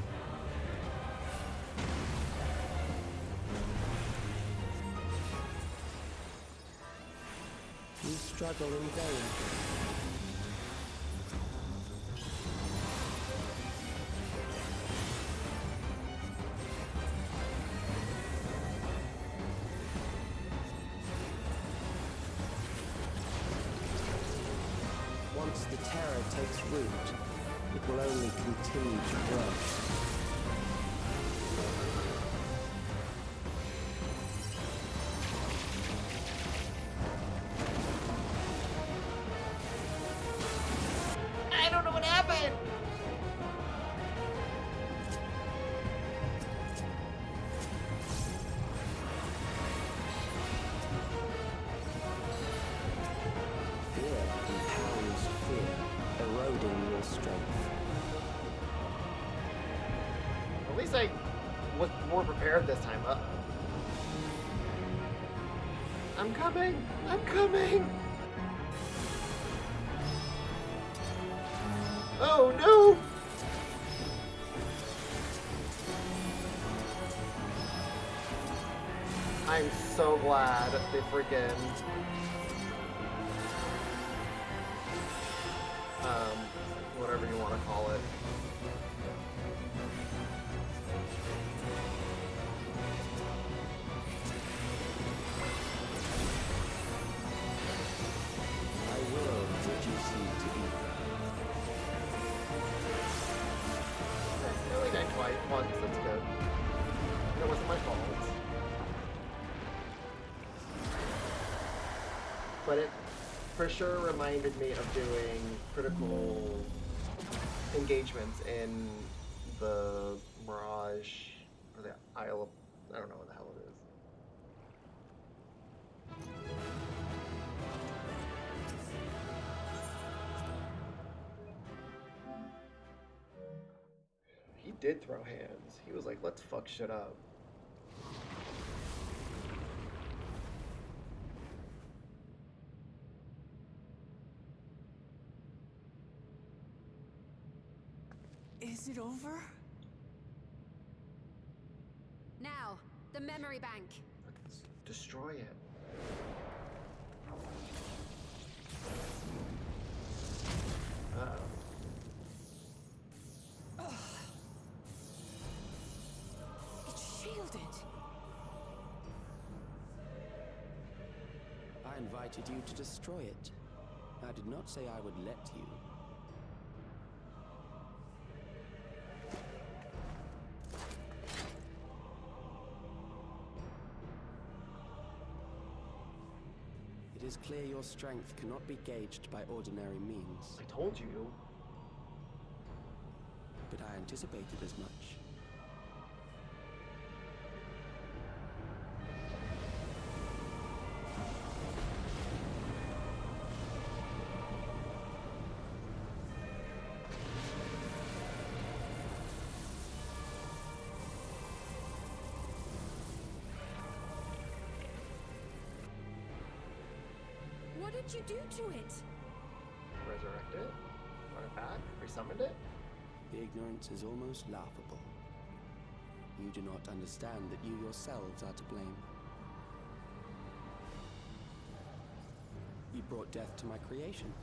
You struggle in vain. Once the terror takes root, it will only continue to grow. I don't know what happened. Fear compounds fear, eroding your strength. At least I was more prepared this time. I'm coming. I'm coming. Oh no! I'm so glad they freaking whatever you want to call it. I will reduce you to ether. I only died twice. Once, that's good. It wasn't my fault. But it for sure reminded me of doing critical engagements in the Mirage or the Isle of, I don't know what the hell it is. He did throw hands. He was like, let's fuck shit up. Is it over? Now, the memory bank. Let's destroy it. It's shielded. I I invited you to destroy it. I did not say I would let you. It is clear your strength cannot be gauged by ordinary means. I told you. But I anticipated as much. What did you do to it? Resurrect it? Brought it back? Resummoned it? The ignorance is almost laughable. You do not understand that you yourselves are to blame. You brought death to my creation.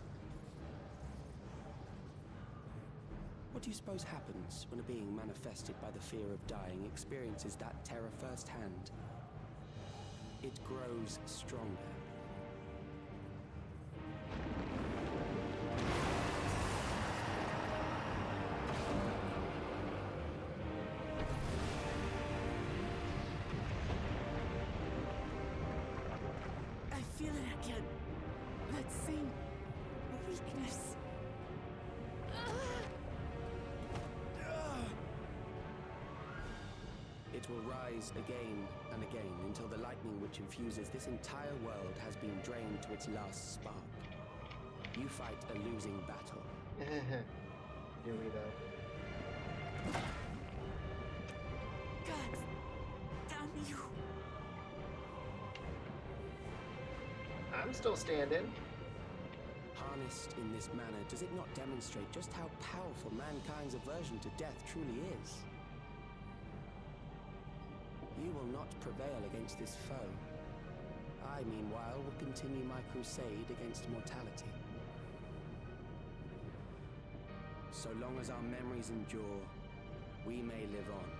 What do you suppose happens when a being manifested by the fear of dying experiences that terror firsthand? It grows stronger. Feel it again. That same weakness. It will rise again and again until the lightning which infuses this entire world has been drained to its last spark. You fight a losing battle. Do we though? God damn you. I'm still standing. Harnessed in this manner, does it not demonstrate just how powerful mankind's aversion to death truly is? You will not prevail against this foe. I, meanwhile, will continue my crusade against mortality. So long as our memories endure, we may live on.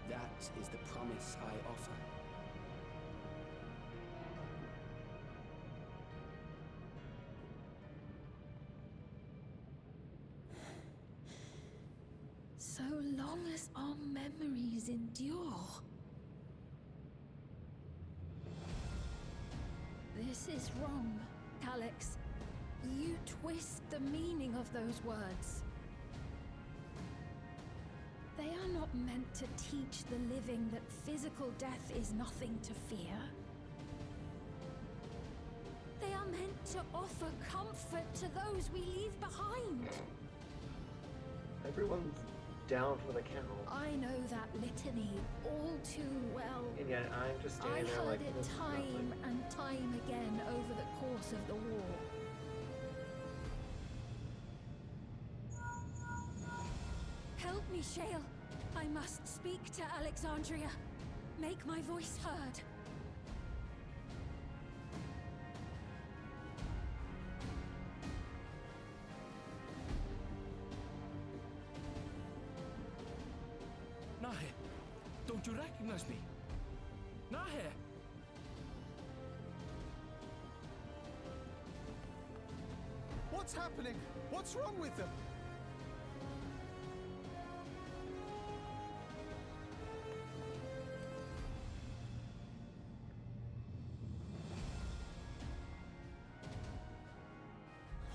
That is the promise I offer. So long as our memories endure. This is wrong, Alex. You twist the meaning of those words. They are not meant to teach the living that physical death is nothing to fear. They are meant to offer comfort to those we leave behind. Everyone's down for the count. I know that litany all too well. And yet I'm just standing there like I heard this it is time nothing. and time again over the course of the war. Help me, Shale. I must speak to Alexandria. Make my voice heard. Nahe, don't you recognize me? Nahe! What's happening? What's wrong with them?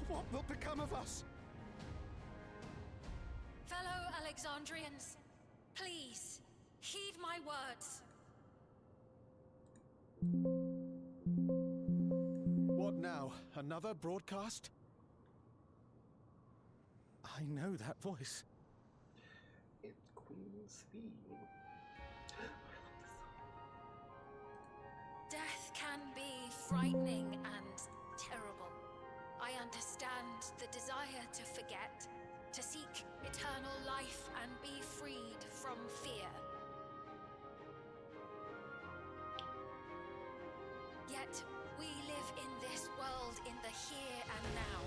What will become of us? Fellow Alexandrians, please, heed my words. What now? Another broadcast? I know that voice. It's Queen's theme. Death can be frightening and terrible. I understand the desire to forget, to seek eternal life and be freed from fear. Yet, we live in this world in the here and now,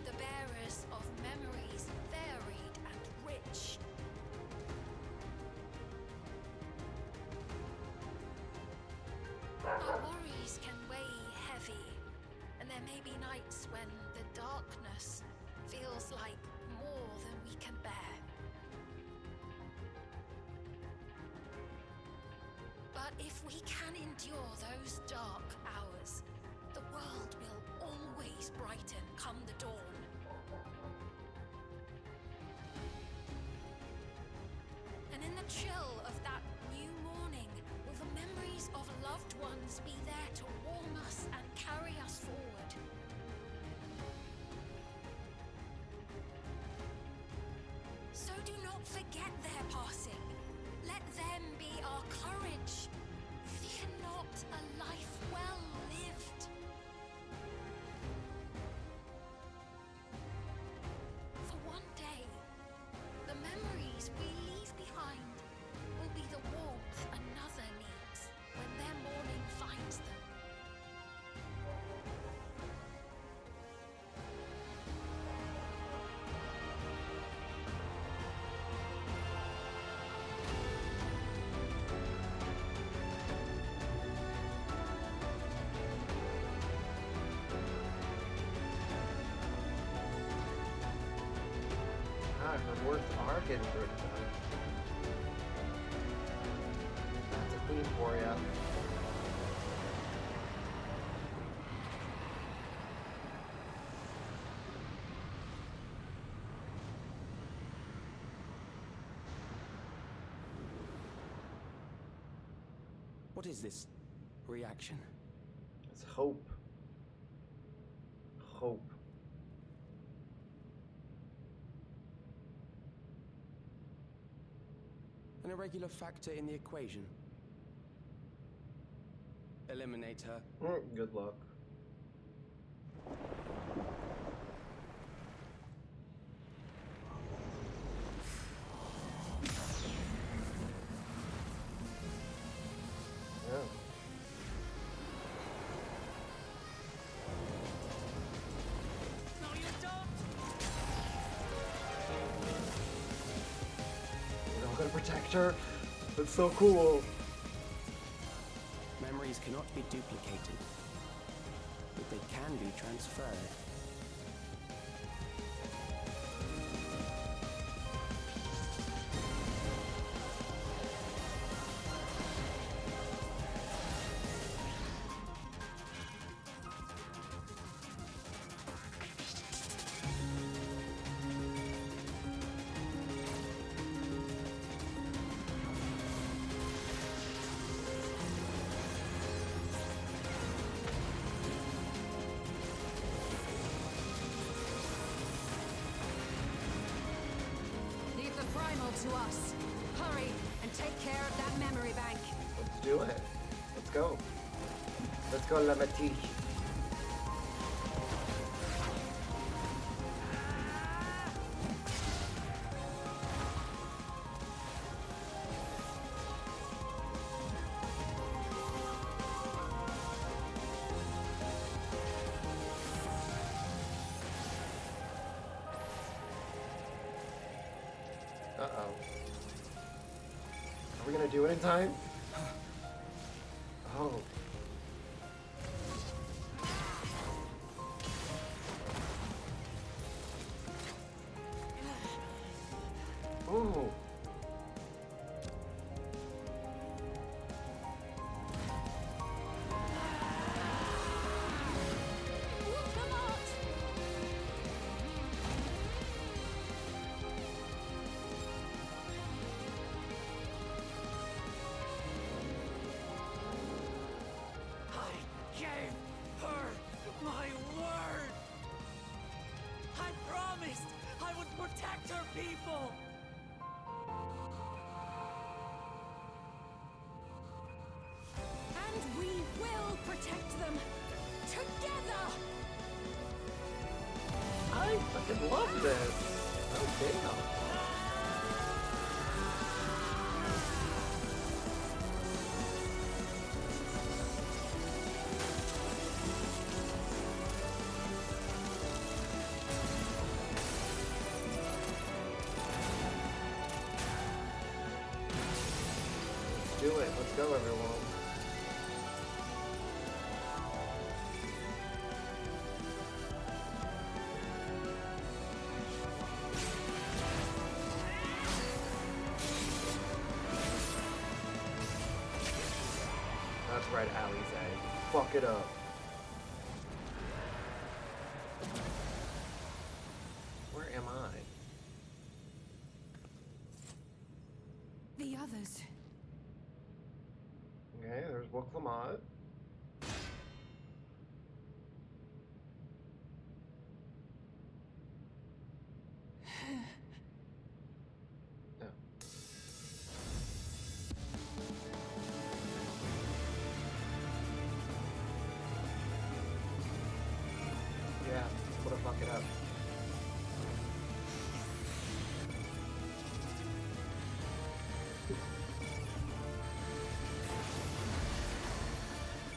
the bearers of memories varied and rich. Our worries can weigh heavy. may be nights when the darkness feels like more than we can bear. But if we can endure those dark hours, the world will always brighten come the dawn. And in the chill of that new morning, will the memories of loved ones be there to warm us and carry us forward? So do not forget their passing. Let them be our courage. Fear not a life well lived. For one day, the memories we leave behind will be the warmth another needs when their morning finds them. Rewards are getting good. That's a queen for ya. What is this reaction? It's hope. Hope. An irregular factor in the equation. Eliminate her. Good luck. Yeah. No, you don't! We're not gonna protect her. That's so cool. Memories cannot be duplicated, but they can be transferred. To us. Hurry and take care of that memory bank. Let's do it. Let's go. Let's go, La Matique. Uh-oh. Are we gonna do it in time? Oh. Ooh. Protect her people! And we will protect them together! I fucking love this! Oh damn! Do it. Let's go, everyone. That's right, Alize. Fuck it up. Where am I? The others. Okay, there's Wook Lamont. Yeah, what a fuck it up.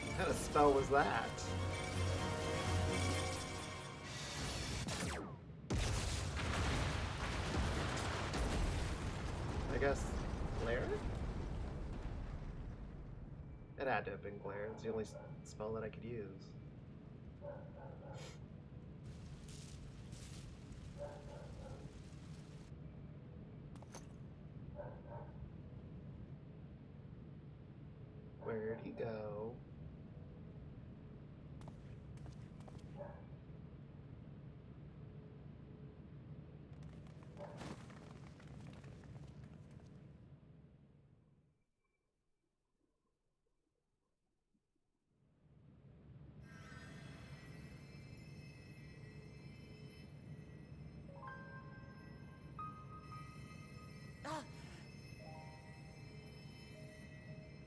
What kind of spell was that? I guess glare? It had to have been glare. It's the only spell that I could use. Where'd he go?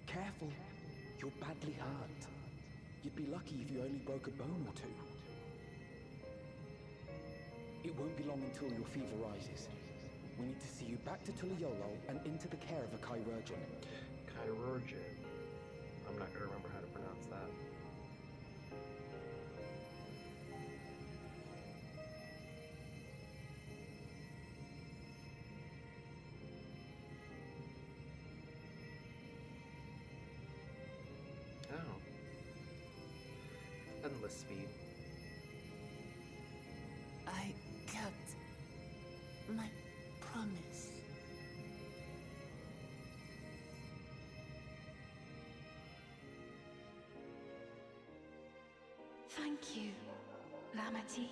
Careful. You're badly hurt. You'd be lucky if you only broke a bone or two. It won't be long until your fever rises. We need to see you back to Tulayolo and into the care of a chirurgeon. Chirurgeon? I'm not gonna remember how to pronounce that. Oh. Endless speed. I kept my promise. Thank you, Lamati.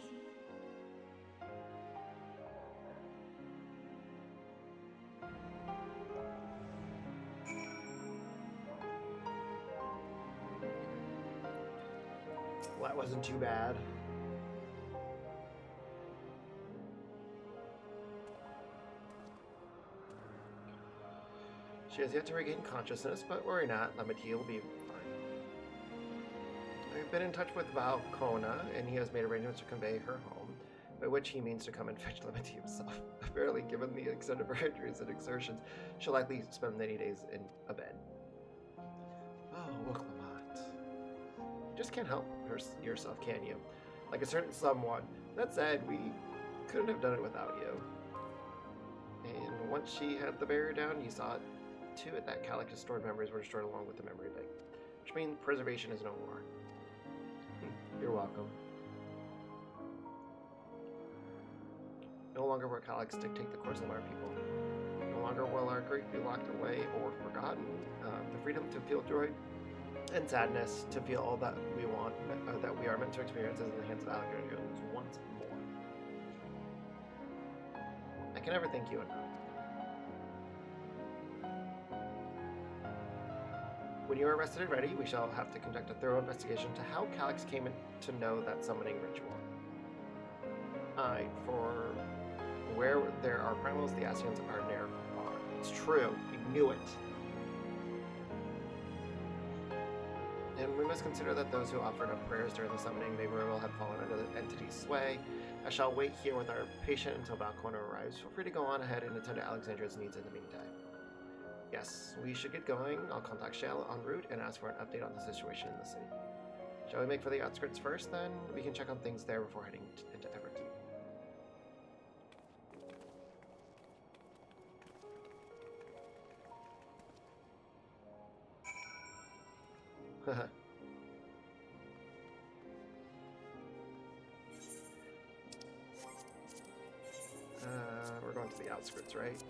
Well, that wasn't too bad. She has yet to regain consciousness, but worry not, Lamati will be fine. I've been in touch with Val Kona, and he has made arrangements to convey her home, by which he means to come and fetch Lamati himself. Apparently, given the extent of her injuries and exertions, she'll likely spend many days in a bed. Oh, look, Lamont. You just can't help yourself, can you? Like a certain someone. That said, we couldn't have done it without you. And once she had the barrier down, you saw it to it that Calyx's stored memories were destroyed along with the memory bank, which means preservation is no more. You're welcome. No longer will Calyx dictate the course of our people. No longer will our grief be locked away or forgotten. The freedom to feel joy and sadness, to feel all that we want, that we are meant to experience, is in the hands of Alexandria once more. I can never thank you enough. When you are rested and ready, we shall have to conduct a thorough investigation to how Calyx came to know that summoning ritual. Aye, for where there are primals, the Ascians are near far. It's true, we knew it. And we must consider that those who offered up prayers during the summoning may very well have fallen under the entity's sway. I shall wait here with our patient until Valkona arrives. Feel free to go on ahead and attend to Alexandria's needs in the meantime. Yes, we should get going. I'll contact Shale en route and ask for an update on the situation in the city. Shall we make for the outskirts first, then? We can check on things there before heading into Everkeep. We're going to the outskirts, right?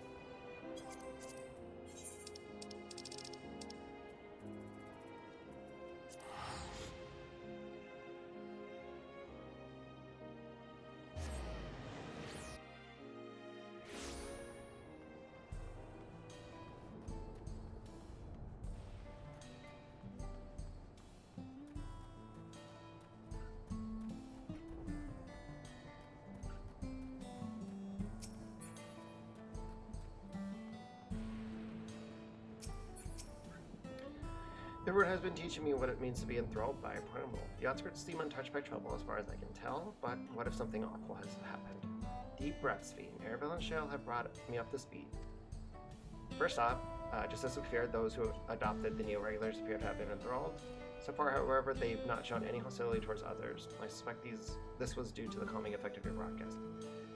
Everyone has been teaching me what it means to be enthralled by a primal. The outskirts seem untouched by trouble as far as I can tell, but what if something awful has happened? Deep breaths, Fiend. Arabelle and Shale have brought me up to speed. First off, just as we feared, those who adopted the neo-regulars appear to have been enthralled. So far, however, they've not shown any hostility towards others. I suspect this was due to the calming effect of your broadcast.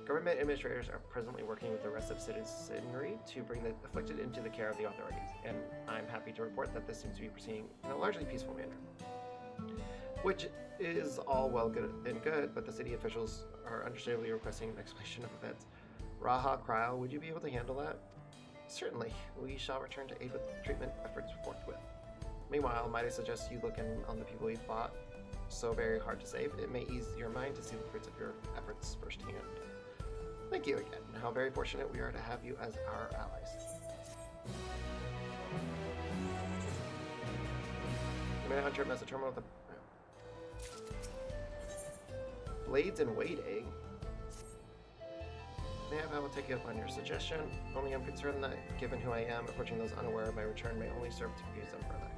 Government administrators are presently working with the rest of citizenry to bring the afflicted into the care of the authorities, and I'm happy to report that this seems to be proceeding in a largely peaceful manner. Which is all well and good, but the city officials are understandably requesting an explanation of events. Raha Cryle, would you be able to handle that? Certainly. We shall return to aid with treatment efforts forthwith. Meanwhile, might I suggest you look in on the people we fought so very hard to save? It may ease your mind to see the fruits of your efforts firsthand. Thank you again. How very fortunate we are to have you as our allies. You may enter as a terminal with the blades in waiting. I will take you up on your suggestion. Only I'm concerned that, given who I am, approaching those unaware of my return may only serve to confuse them further.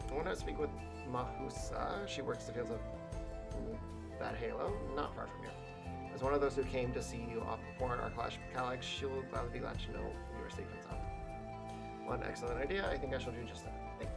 I want to speak with Mahusa. She works the fields of that halo, not far from here. As one of those who came to see you off before in our clash with Calyx, she will gladly be glad to know you are safe and sound. One excellent idea. I think I shall do just that. Thank you.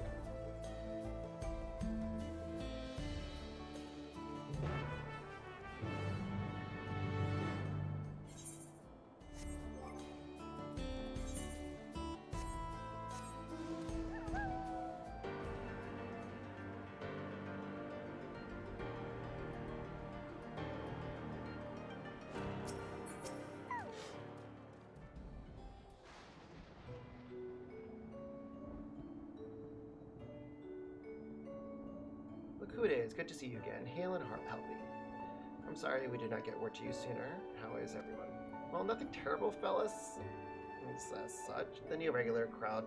It's good to see you again, hale and healthy. I'm sorry we did not get word to you sooner. How is everyone? Well, nothing terrible, fellas. As such, the irregular crowd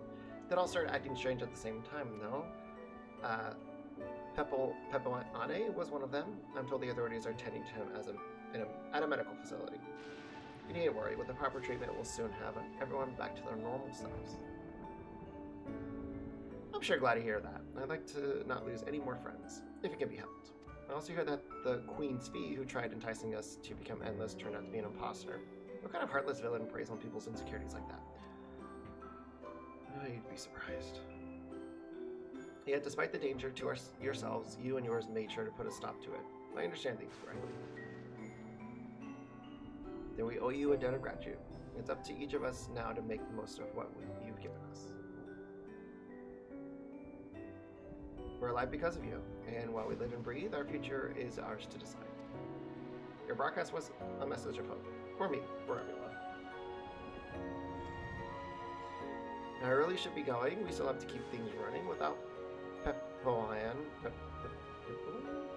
that all started acting strange at the same time, though. Pepo Ane was one of them. I'm told the authorities are tending to him at a medical facility. You needn't worry. With the proper treatment, we'll soon have everyone back to their normal selves. I'm sure glad to hear that. I'd like to not lose any more friends, if it can be helped. I also hear that the Queen's Fee, who tried enticing us to become endless, turned out to be an imposter. What kind of heartless villain preys on people's insecurities like that? You'd be surprised. Yet, despite the danger to yourselves, you and yours made sure to put a stop to it. I understand things correctly. Then we owe you a debt of gratitude. It's up to each of us now to make the most of what you've given us. We're alive because of you, and while we live and breathe, our future is ours to decide. Your broadcast was a message of hope. For me, for everyone. Now, I really should be going. We still have to keep things running without Pepoian.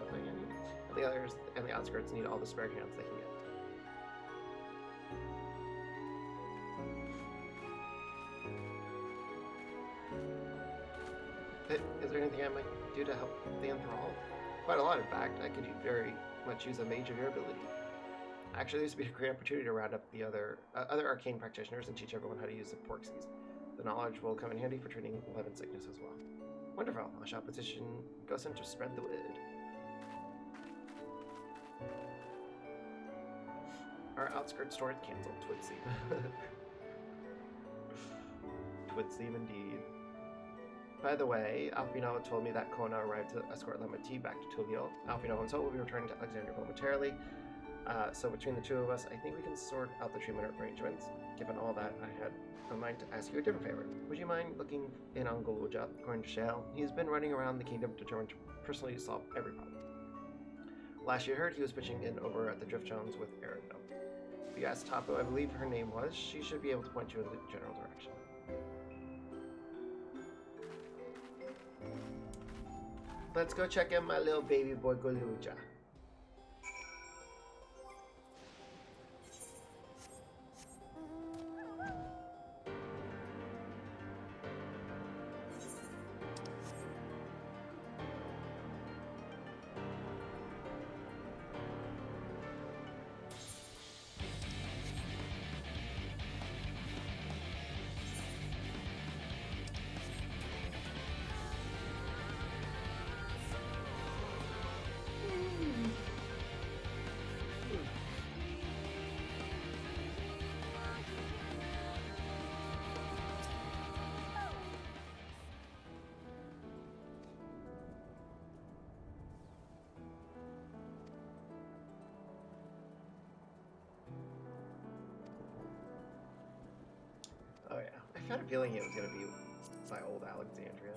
And the others and the outskirts need all the spare hands they can get. Is there anything I might do to help the enthralled? Quite a lot, in fact. I could very much use a mage of your ability. Actually, this would be a great opportunity to round up the other arcane practitioners and teach everyone how to use the Porxies. The knowledge will come in handy for treating Levin sickness as well. Wonderful. I shall petition Gosen to spread the word. Our outskirts store is cancelled. Twid seam. Twid seam indeed. By the way, Alfino told me that Kona arrived to escort Lemati back to Tullio. Alfino himself will be returning to Alexandria momentarily. So between the two of us, I think we can sort out the treatment arrangements. Given all that, I had in mind to ask you a different favor. Would you mind looking in on Galuja, according to Shale? He's been running around the kingdom determined to personally solve every problem. Last you heard, he was pitching in over at the Drift Jones with Erindo. If you ask Tapu, I believe her name was, she should be able to point you in the general direction. Let's go check in my little baby boy Galuja. had a feeling it was going to be by old Alexandria.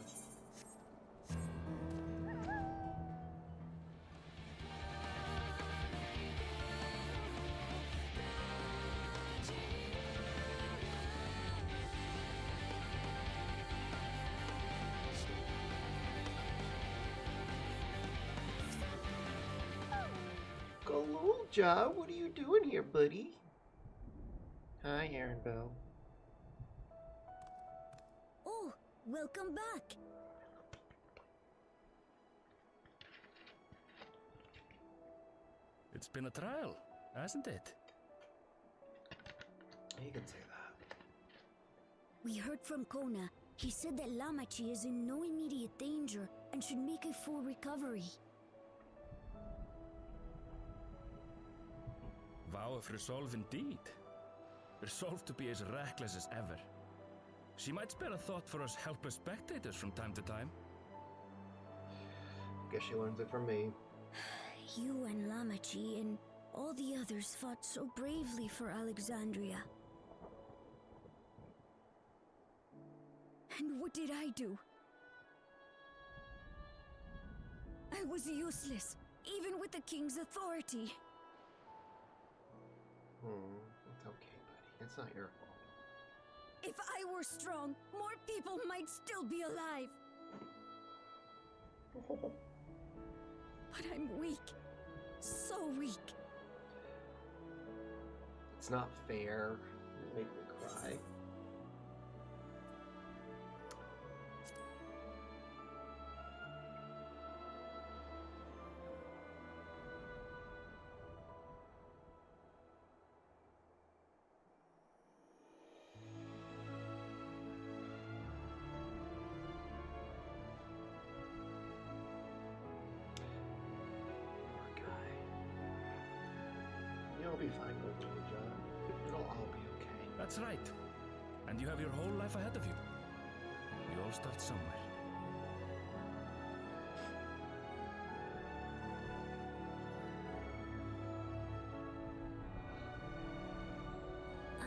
Galulja, what are you doing here, buddy? Hi, Aaron Bell. Oh, welcome back. It's been a trial, hasn't it? You can say that. We heard from Kona. He said that Lamachi is in no immediate danger and should make a full recovery. Vow of resolve indeed. Resolved to be as reckless as ever. She might spare a thought for us helpless spectators from time to time. Guess she learns it from me. You and Lamachi and all the others fought so bravely for Alexandria. And what did I do? I was useless, even with the king's authority. It's okay, buddy. It's not your fault. If I were strong, more people might still be alive. But I'm weak. So weak. It's not fair. You make me cry. You'll be fine, Galulja. It'll all be okay. That's right. And you have your whole life ahead of you. We all start somewhere.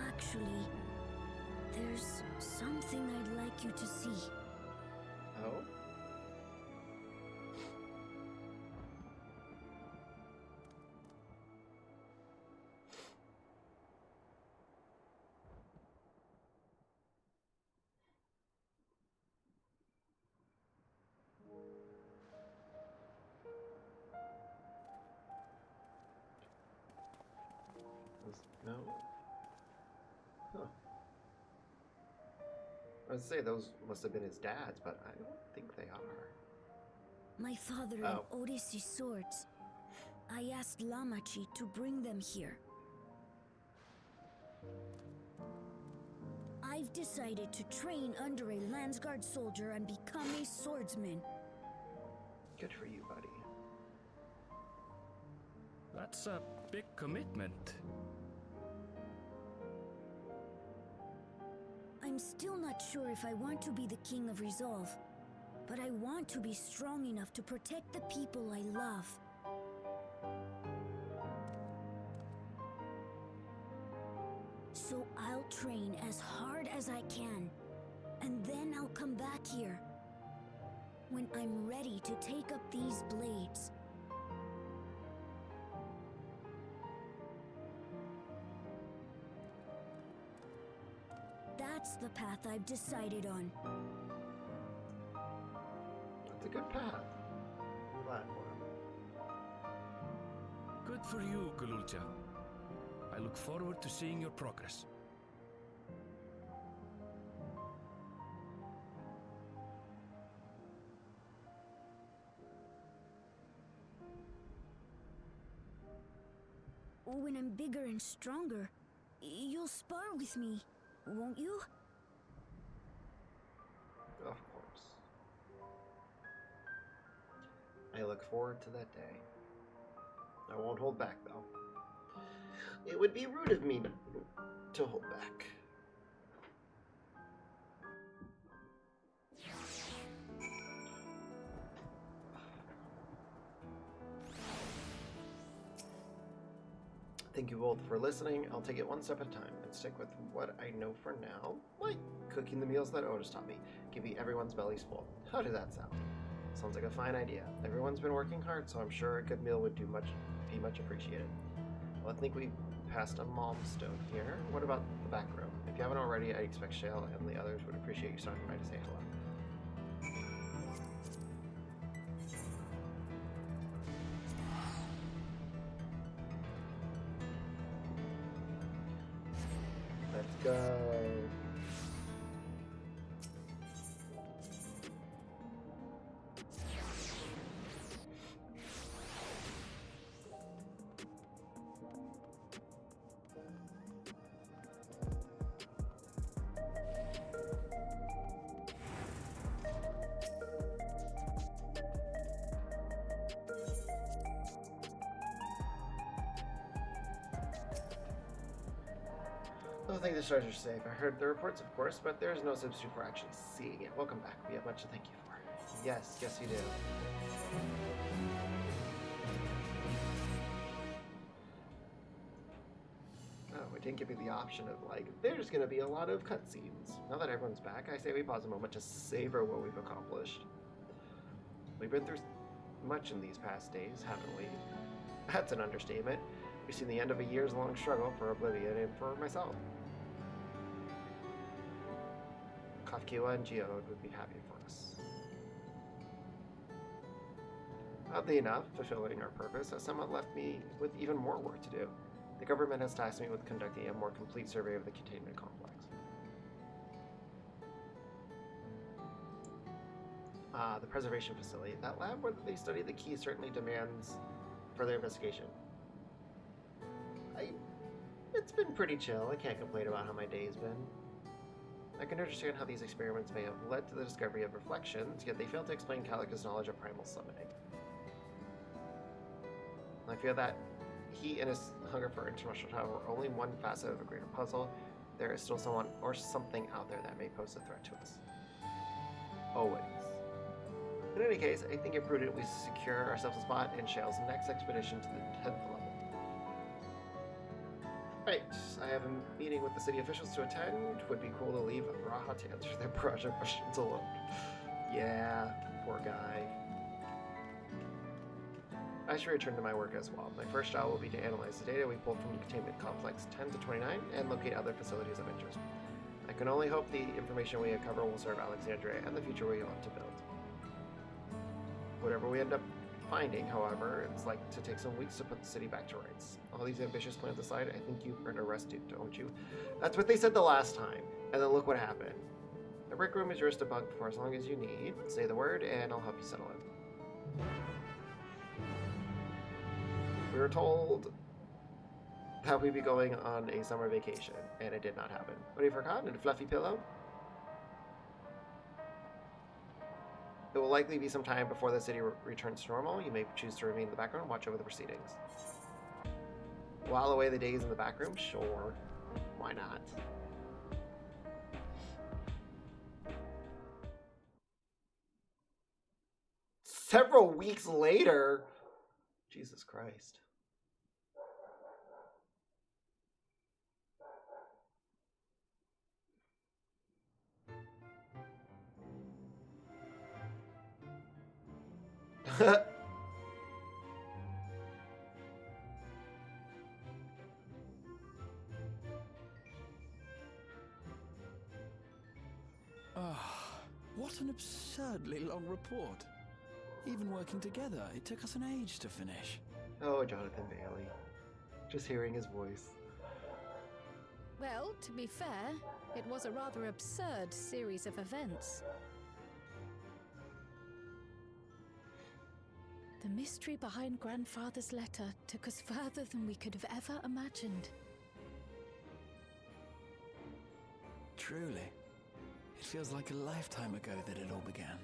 Actually, there's something I'd like you to see. Oh? No? Huh. I was gonna say those must have been his dad's, but I don't think they are. My father and Odyssey's swords. I asked Lamachi to bring them here. I've decided to train under a Landsguard soldier and become a swordsman. Good for you, buddy. That's a big commitment. I'm still not sure if I want to be the King of Resolve, but I want to be strong enough to protect the people I love. So I'll train as hard as I can, and then I'll come back here when I'm ready to take up these blades. That's the path I've decided on. That's a good path. I'm glad for him. Good for you, Galulja. I look forward to seeing your progress. When I'm bigger and stronger, you'll spar with me, won't you? Of course. I look forward to that day. I won't hold back, though. It would be rude of me to hold back. Thank you both for listening. I'll take it one step at a time and stick with what I know for now, like cooking the meals that Otis taught me, keeping everyone's bellies full. How did that sound? Sounds like a fine idea. Everyone's been working hard, so I'm sure a good meal would be much appreciated. Well, I think we passed a milestone here. What about the back room? If you haven't already, I expect Shale and the others would appreciate you stopping by to say hello. Let's go. I think this treasure's safe. I heard the reports, of course, but there's no substitute for actually seeing it. Welcome back. We have much to thank you for. Yes, yes you do. Oh, it didn't give me the option of, like, there's gonna be a lot of cutscenes. Now that everyone's back, I say we pause a moment to savor what we've accomplished. We've been through much in these past days, haven't we? That's an understatement. We've seen the end of a years-long struggle for Oblivion and for myself. Kafkiwa and Geode would be happy for us. Oddly enough, fulfilling our purpose has somewhat left me with even more work to do. The government has tasked me with conducting a more complete survey of the containment complex. The preservation facility. That lab where they study the key certainly demands further investigation. It's been pretty chill. I can't complain about how my day's been. I can understand how these experiments may have led to the discovery of reflections, yet they fail to explain Calica's knowledge of primal summoning. I feel that he and his hunger for interdimensional travel are only one facet of a greater puzzle. There is still someone or something out there that may pose a threat to us. Always. In any case, I think it prudent we secure ourselves a spot in Shale's next expedition to the 10th level. Right, I have a meeting with the city officials to attend. Would be cool to leave Raha to answer their project questions alone. Yeah, poor guy. I should return to my work as well. My first job will be to analyze the data we pulled from Containment Complex 10 to 29 and locate other facilities of interest. I can only hope the information we uncover will serve Alexandria and the future we want to build. Whatever we end up finding, however, it's like to take some weeks to put the city back to rights. All these ambitious plans aside, I think you've earned a rest, don't you? That's what they said the last time, and then look what happened. The break room is yours to bug for as long as you need. Say the word, and I'll help you settle it. We were told that we'd be going on a summer vacation, and it did not happen. What have you forgotten? A fluffy pillow? It will likely be some time before the city returns to normal. You may choose to remain in the background and watch over the proceedings. While away the days in the back room? Sure. Why not? Several weeks later? Jesus Christ. What an absurdly long report. Even working together, it took us an age to finish. Oh, Jonathan Bailey. Just hearing his voice. Well, to be fair, it was a rather absurd series of events. The mystery behind Grandfather's letter took us further than we could have ever imagined. Truly. It feels like a lifetime ago that it all began.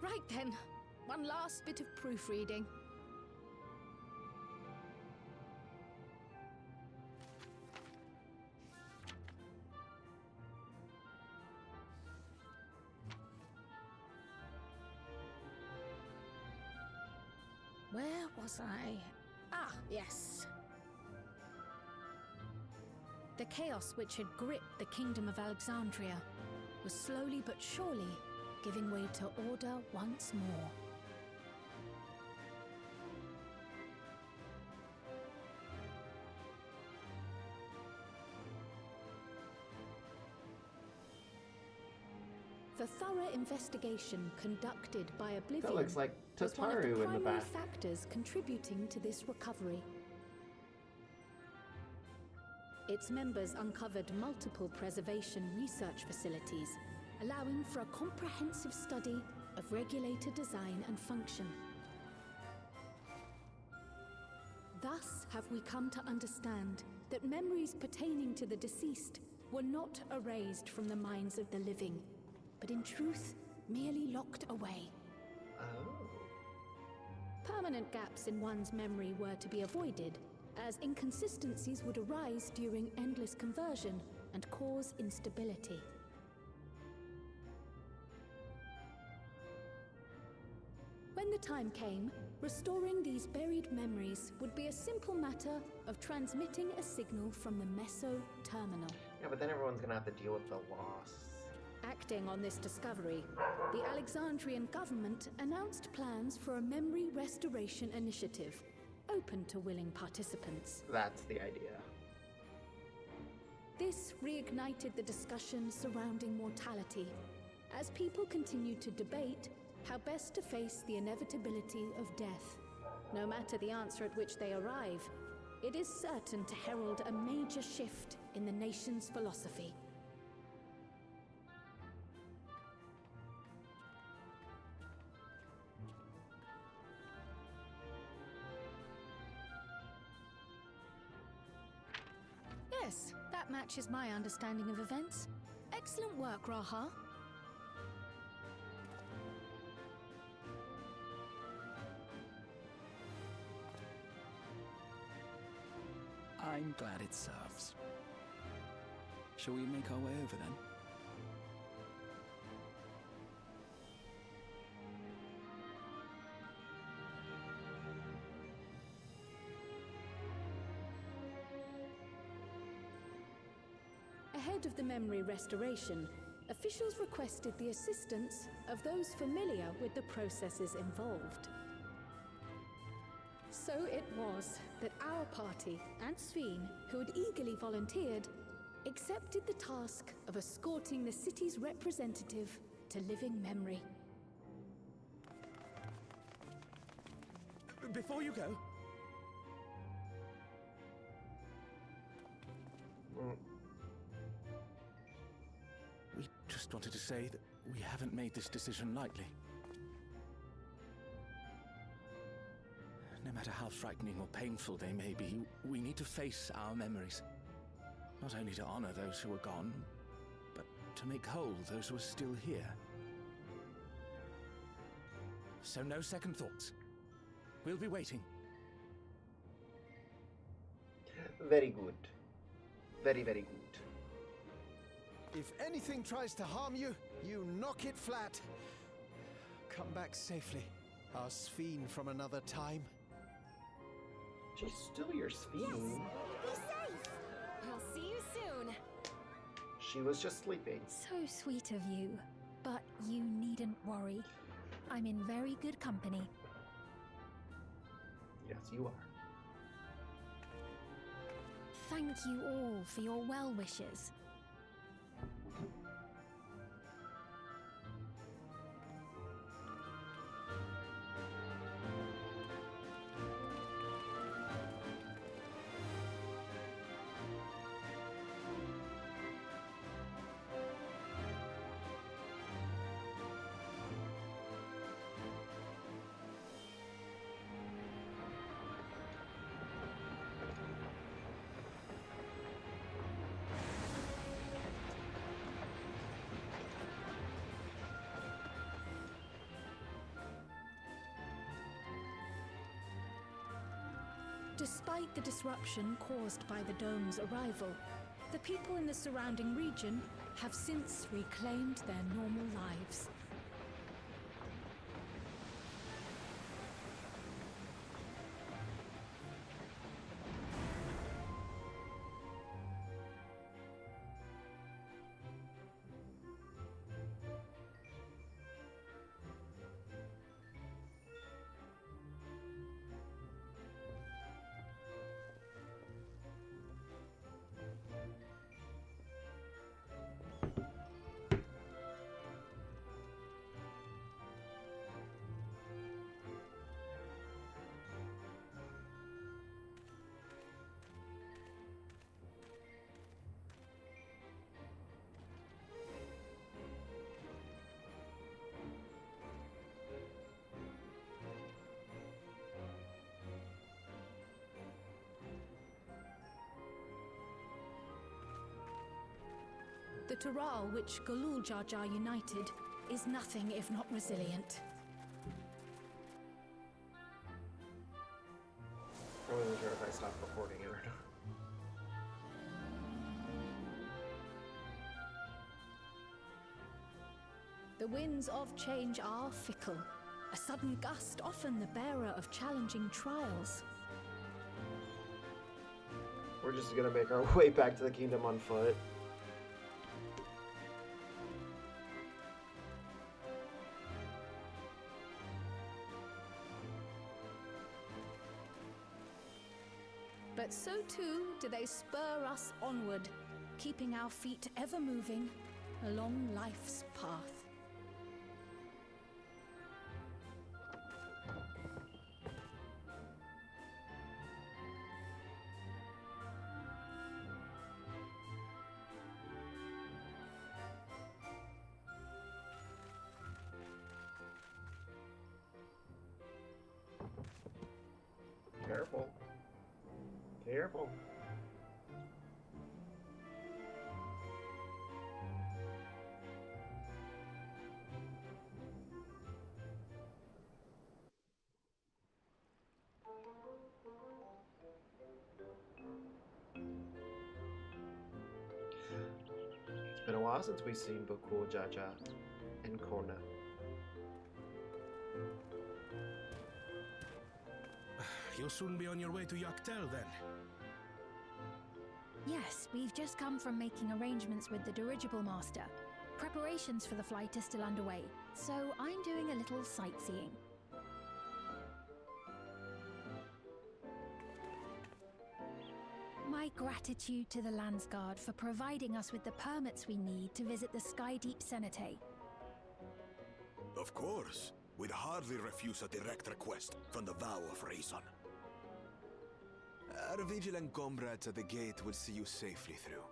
Right then, one last bit of proofreading. was I? Ah, yes. The chaos which had gripped the kingdom of Alexandria was slowly but surely giving way to order once more. The thorough investigation conducted by Oblivion That looks like was one of the Tataru in the primary back. factors contributing to this recovery. Its members uncovered multiple preservation research facilities, allowing for a comprehensive study of regulator design and function. Thus have we come to understand that memories pertaining to the deceased were not erased from the minds of the living, but in truth, merely locked away. Oh. Permanent gaps in one's memory were to be avoided, as inconsistencies would arise during endless conversion and cause instability. When the time came, restoring these buried memories would be a simple matter of transmitting a signal from the meso-terminal. Yeah, but then everyone's gonna have to deal with the loss. Acting on this discovery, the Alexandrian government announced plans for a memory restoration initiative, open to willing participants. That's the idea. This reignited the discussion surrounding mortality, as people continued to debate how best to face the inevitability of death. No matter the answer at which they arrive, it is certain to herald a major shift in the nation's philosophy. Yes, that matches my understanding of events. Excellent work, Raha. I'm glad it serves. Shall we make our way over then? Ahead of the memory restoration, officials requested the assistance of those familiar with the processes involved. So it was that our party and Sphene, who had eagerly volunteered, accepted the task of escorting the city's representative to living memory. Before you go... We just wanted to say that we haven't made this decision lightly. No matter how frightening or painful they may be, we need to face our memories. Not only to honor those who are gone, but to make whole those who are still here. So no second thoughts. We'll be waiting. Very good. Very, very good. If anything tries to harm you, you knock it flat. Come back safely, our Sphene from another time. She's still your Sphene. Yes, be safe. I'll see you soon. She was just sleeping. So sweet of you, but you needn't worry. I'm in very good company. Yes, you are. Thank you all for your well wishes. Despite the disruption caused by the dome's arrival, the people in the surrounding region have since reclaimed their normal lives. The Tural which Galul Jar Jar united is nothing if not resilient. I wasn't sure if I stopped recording it or not. The winds of change are fickle. A sudden gust often the bearer of challenging trials. We're just gonna make our way back to the kingdom on foot. But so too do they spur us onward, keeping our feet ever moving along life's path. Careful. Careful. It's been a while since we've seen Bukul, Jaja, and Kona. You'll soon be on your way to Yaktel, then? Yes, we've just come from making arrangements with the dirigible master. Preparations for the flight are still underway, so I'm doing a little sightseeing. My gratitude to the Landsguard for providing us with the permits we need to visit the Skydeep Cenotaph. Of course. We'd hardly refuse a direct request from the Vow of Reason. Our vigilant comrades at the gate will see you safely through.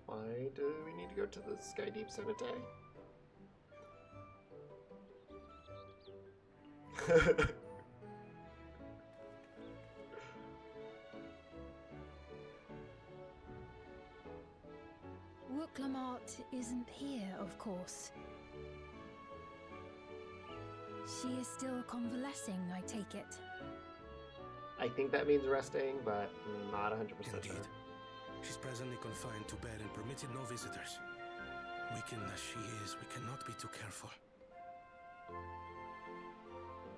Why do we need to go to the Skydeep Cenotaph? Wooklamart isn't here, of course. She is still convalescing, I take it. I think that means resting, but not 100% sure. She's presently confined to bed and permitted no visitors. Weakened as she is, we cannot be too careful.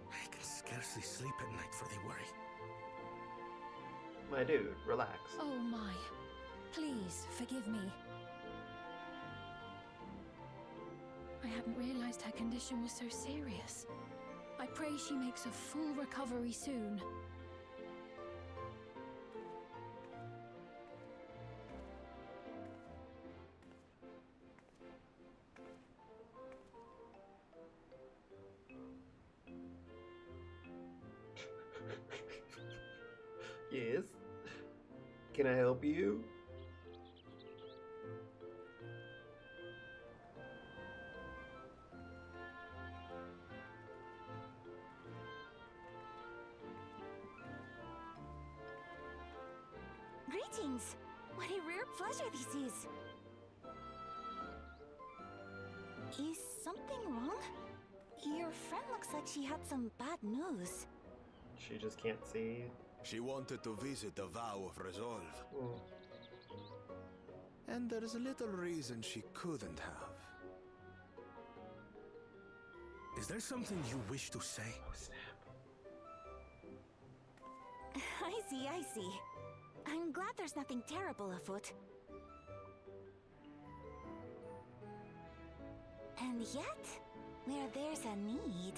I can scarcely sleep at night for the worry. My dude, relax. Oh my. Please, forgive me. I hadn't realized her condition was so serious. I pray she makes a full recovery soon. Yes? Can I help you? Greetings! What a rare pleasure this is! Is something wrong? Your friend looks like she had some bad news. She just can't see. She wanted to visit the Vow of Resolve. And there's a little reason she couldn't have. Is there something you wish to say? Oh, snap. I see. I'm glad there's nothing terrible afoot. And yet, where there's a need...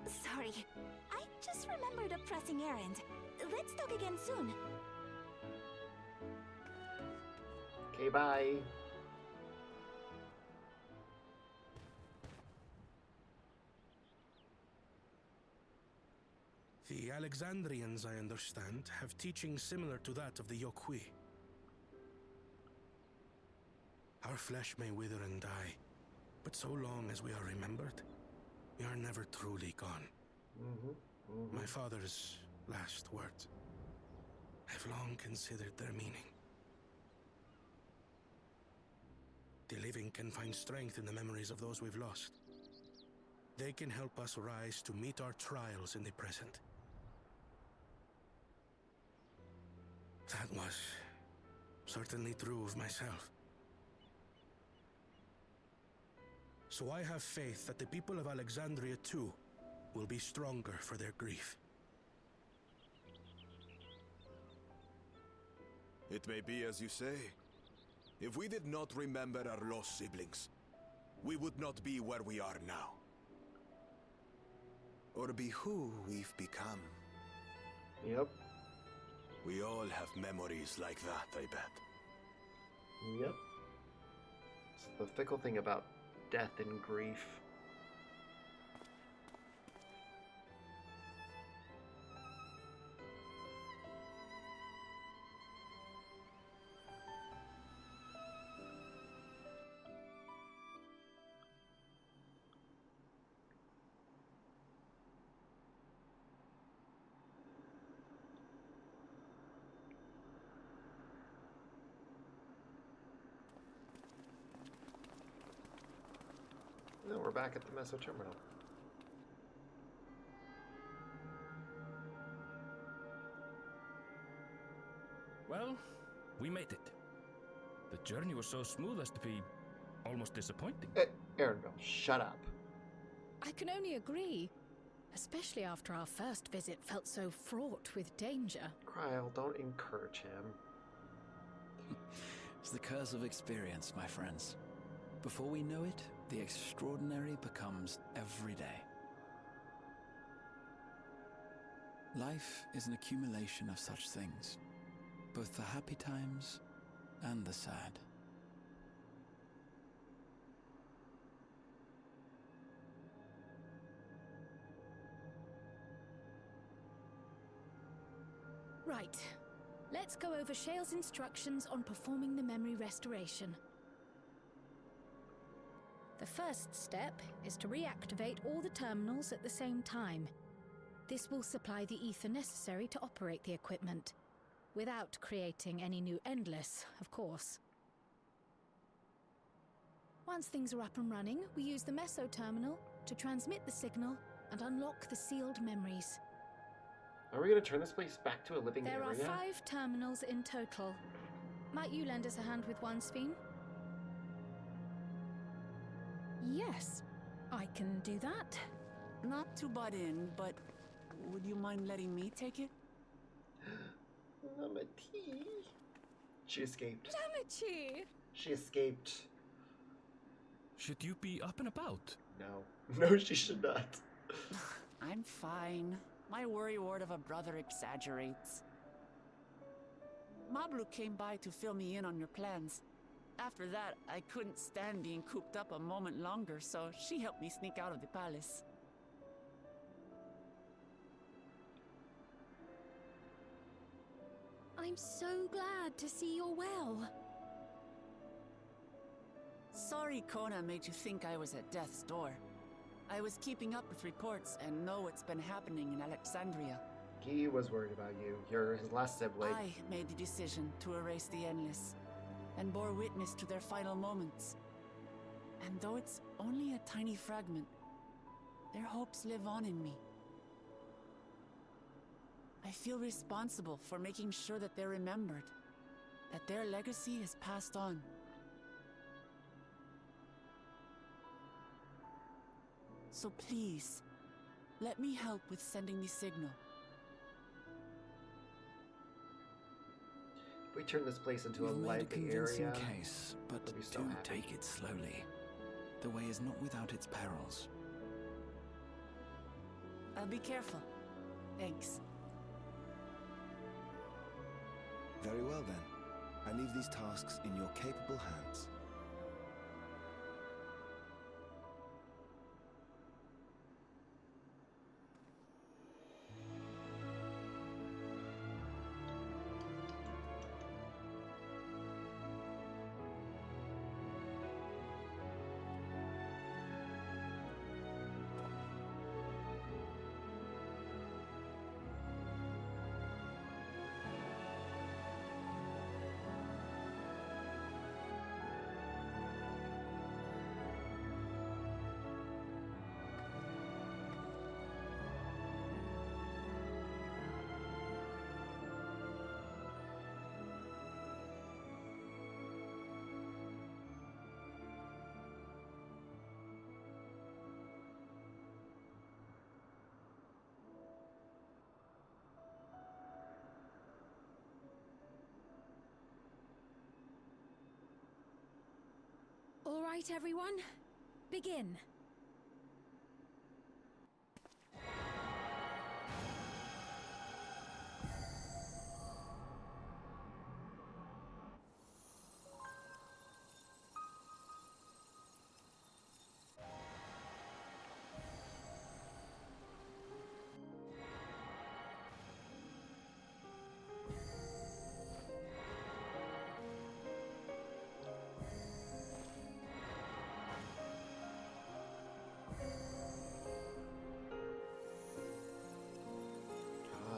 Sorry, I just remembered a pressing errand. Let's talk again soon. Okay, bye. The Alexandrians, I understand, have teachings similar to that of the Yokui. Our flesh may wither and die, but so long as we are remembered, we are never truly gone. My father's last words. I've long considered their meaning. The living can find strength in the memories of those we've lost. They can help us rise to meet our trials in the present. That was certainly true of myself. So I have faith that the people of Alexandria too will be stronger for their grief. It may be as you say. If we did not remember our lost siblings, we would not be where we are now. Or be who we've become. Yep. We all have memories like that, I bet. Yep. It's the fickle thing about death and grief. No, we're back at the Meso Terminal. Well, we made it. The journey was so smooth as to be almost disappointing. Arendelle, shut up. I can only agree. Especially after our first visit felt so fraught with danger. Kryl, don't encourage him. It's the curse of experience, my friends. Before we know it, the extraordinary becomes every day. Life is an accumulation of such things, both the happy times and the sad. Right. Let's go over Shale's instructions on performing the memory restoration. The first step is to reactivate all the terminals at the same time. This will supply the ether necessary to operate the equipment, without creating any new Endless, of course. Once things are up and running, we use the Meso terminal to transmit the signal and unlock the sealed memories. Are we going to turn this place back to a living area? There are 5 terminals in total. Might you lend us a hand with one, Sphene? Yes, I can do that. Not to butt in, but would you mind letting me take it? Namati. She escaped. Namachi! She escaped. Should you be up and about? No. No, she should not. I'm fine. My worrywart of a brother exaggerates. Mablu came by to fill me in on your plans. After that, I couldn't stand being cooped up a moment longer, so she helped me sneak out of the palace. I'm so glad to see you're well. Sorry Kona made you think I was at death's door. I was keeping up with reports and know what's been happening in Alexandria. He was worried about you. You're his last sibling. I made the decision to erase the Endless, and bore witness to their final moments. And though it's only a tiny fragment, their hopes live on in me. I feel responsible for making sure that they're remembered, that their legacy is passed on. So please, let me help with sending the signal. If we turn this place into a You've made a lively convincing area, case, but we'll be so do happy. take it slowly. The way is not without its perils. I'll be careful. Thanks. Very well then. I leave these tasks in your capable hands. All right, everyone. Begin.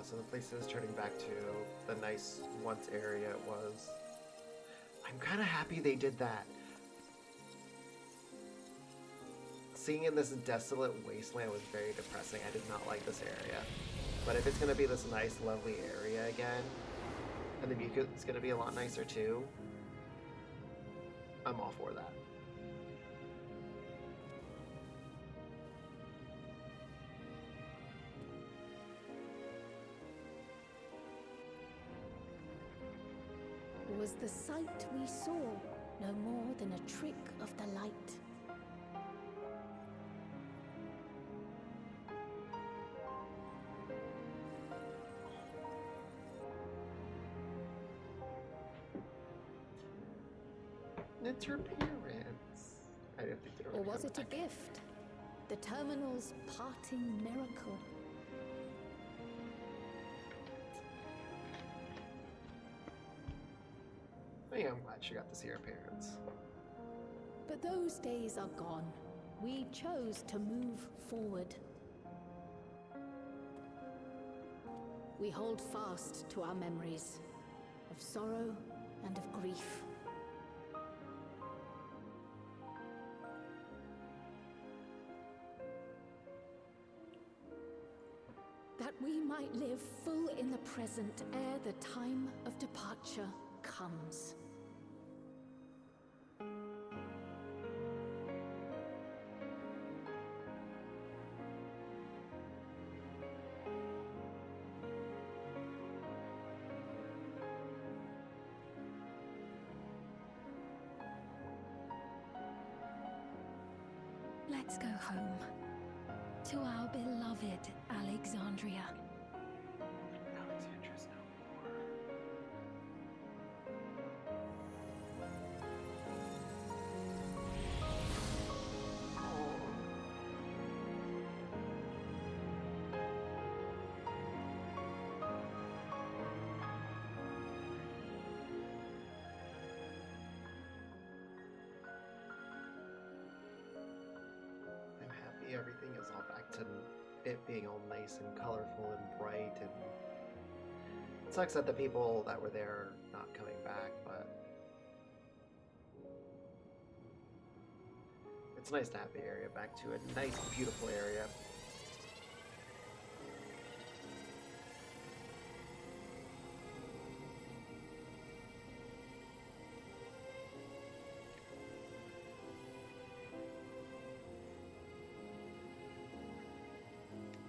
So the place is turning back to the nice once area it was. I'm kind of happy they did that. Seeing in this desolate wasteland was very depressing. I did not like this area. But if it's going to be this nice, lovely area again, and the view is going to be a lot nicer too, I'm all for that. Was the sight we saw no more than a trick of the light? It's her parents. I didn't think they were Or gonna was come it a back. gift? The terminal's parting miracle? Yeah, I'm glad she got to see her parents. But those days are gone. We chose to move forward. We hold fast to our memories of sorrow and of grief. That we might live full in the present ere the time of departure comes. Let's go home. To our beloved Alexandria. Alexandria's no more. I'm happy everything is all back to it being all nice and colorful and bright, and it sucks that the people that were there are not coming back, but it's nice to have the area back to a nice, beautiful area.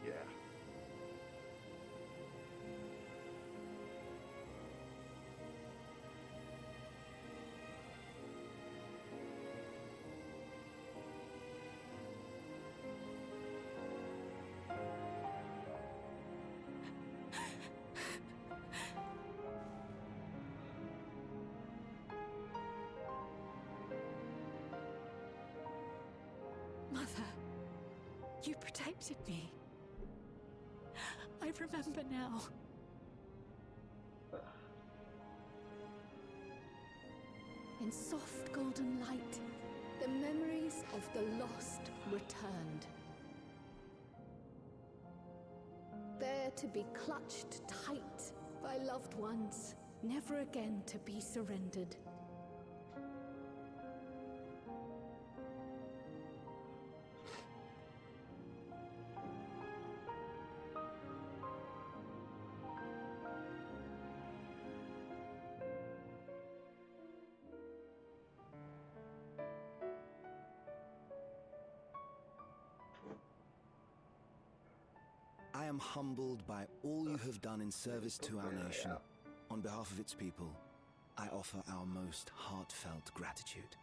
Yeah. Mother, you protected me. I remember now. In soft golden light, the memories of the lost returned. There to be clutched tight by loved ones, never again to be surrendered. I am humbled by all you have done in service to our nation. On behalf of its people, I offer our most heartfelt gratitude.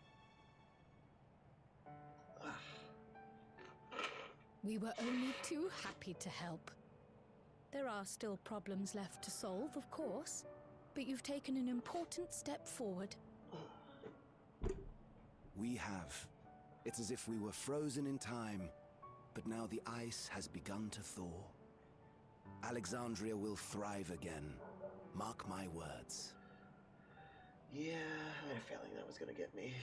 We were only too happy to help. There are still problems left to solve, of course, but you've taken an important step forward. We have. It's as if we were frozen in time, but now the ice has begun to thaw. Alexandria will thrive again. Mark my words. Yeah, I had a feeling that was gonna get me.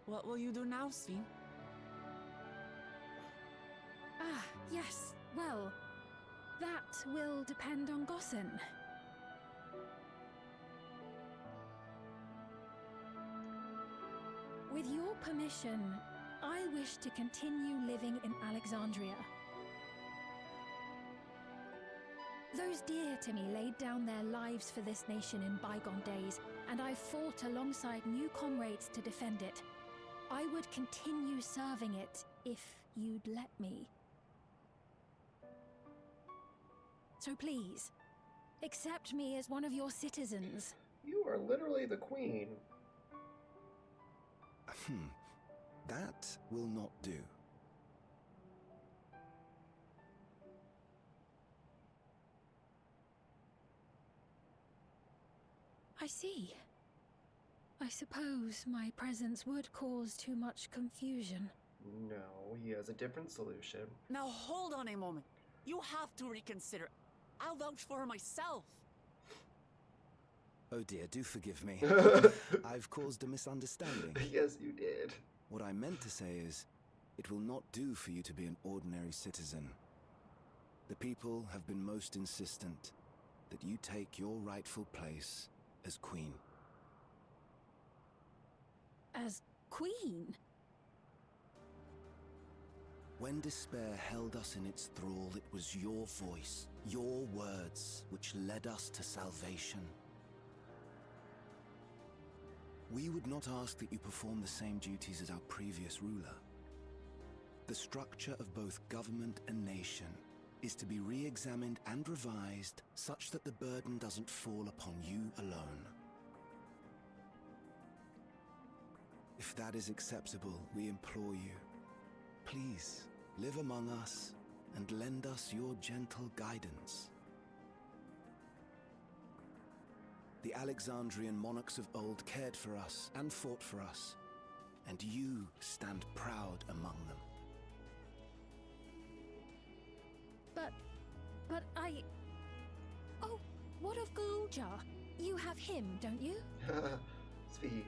What will you do now, Sven? Ah, yes. Well, that will depend on Gossen. With your permission, I wish to continue living in Alexandria. Those dear to me laid down their lives for this nation in bygone days, and I fought alongside new comrades to defend it. I would continue serving it if you'd let me. So please, accept me as one of your citizens. You are literally the queen. That will not do. I see. I suppose my presence would cause too much confusion. No, he has a different solution. Now hold on a moment. You have to reconsider. I'll vouch for her myself. Oh dear, do forgive me. I've caused a misunderstanding. Yes, you did. What I meant to say is, it will not do for you to be an ordinary citizen. The people have been most insistent that you take your rightful place as queen. As queen? When despair held us in its thrall, it was your voice, your words, which led us to salvation. We would not ask that you perform the same duties as our previous ruler. The structure of both government and nation is to be re-examined and revised such that the burden doesn't fall upon you alone. If that is acceptable, we implore you, please live among us and lend us your gentle guidance. The Alexandrian monarchs of old cared for us and fought for us, and you stand proud among them. But I... Oh, what of Galuja? You have him, don't you? Speed.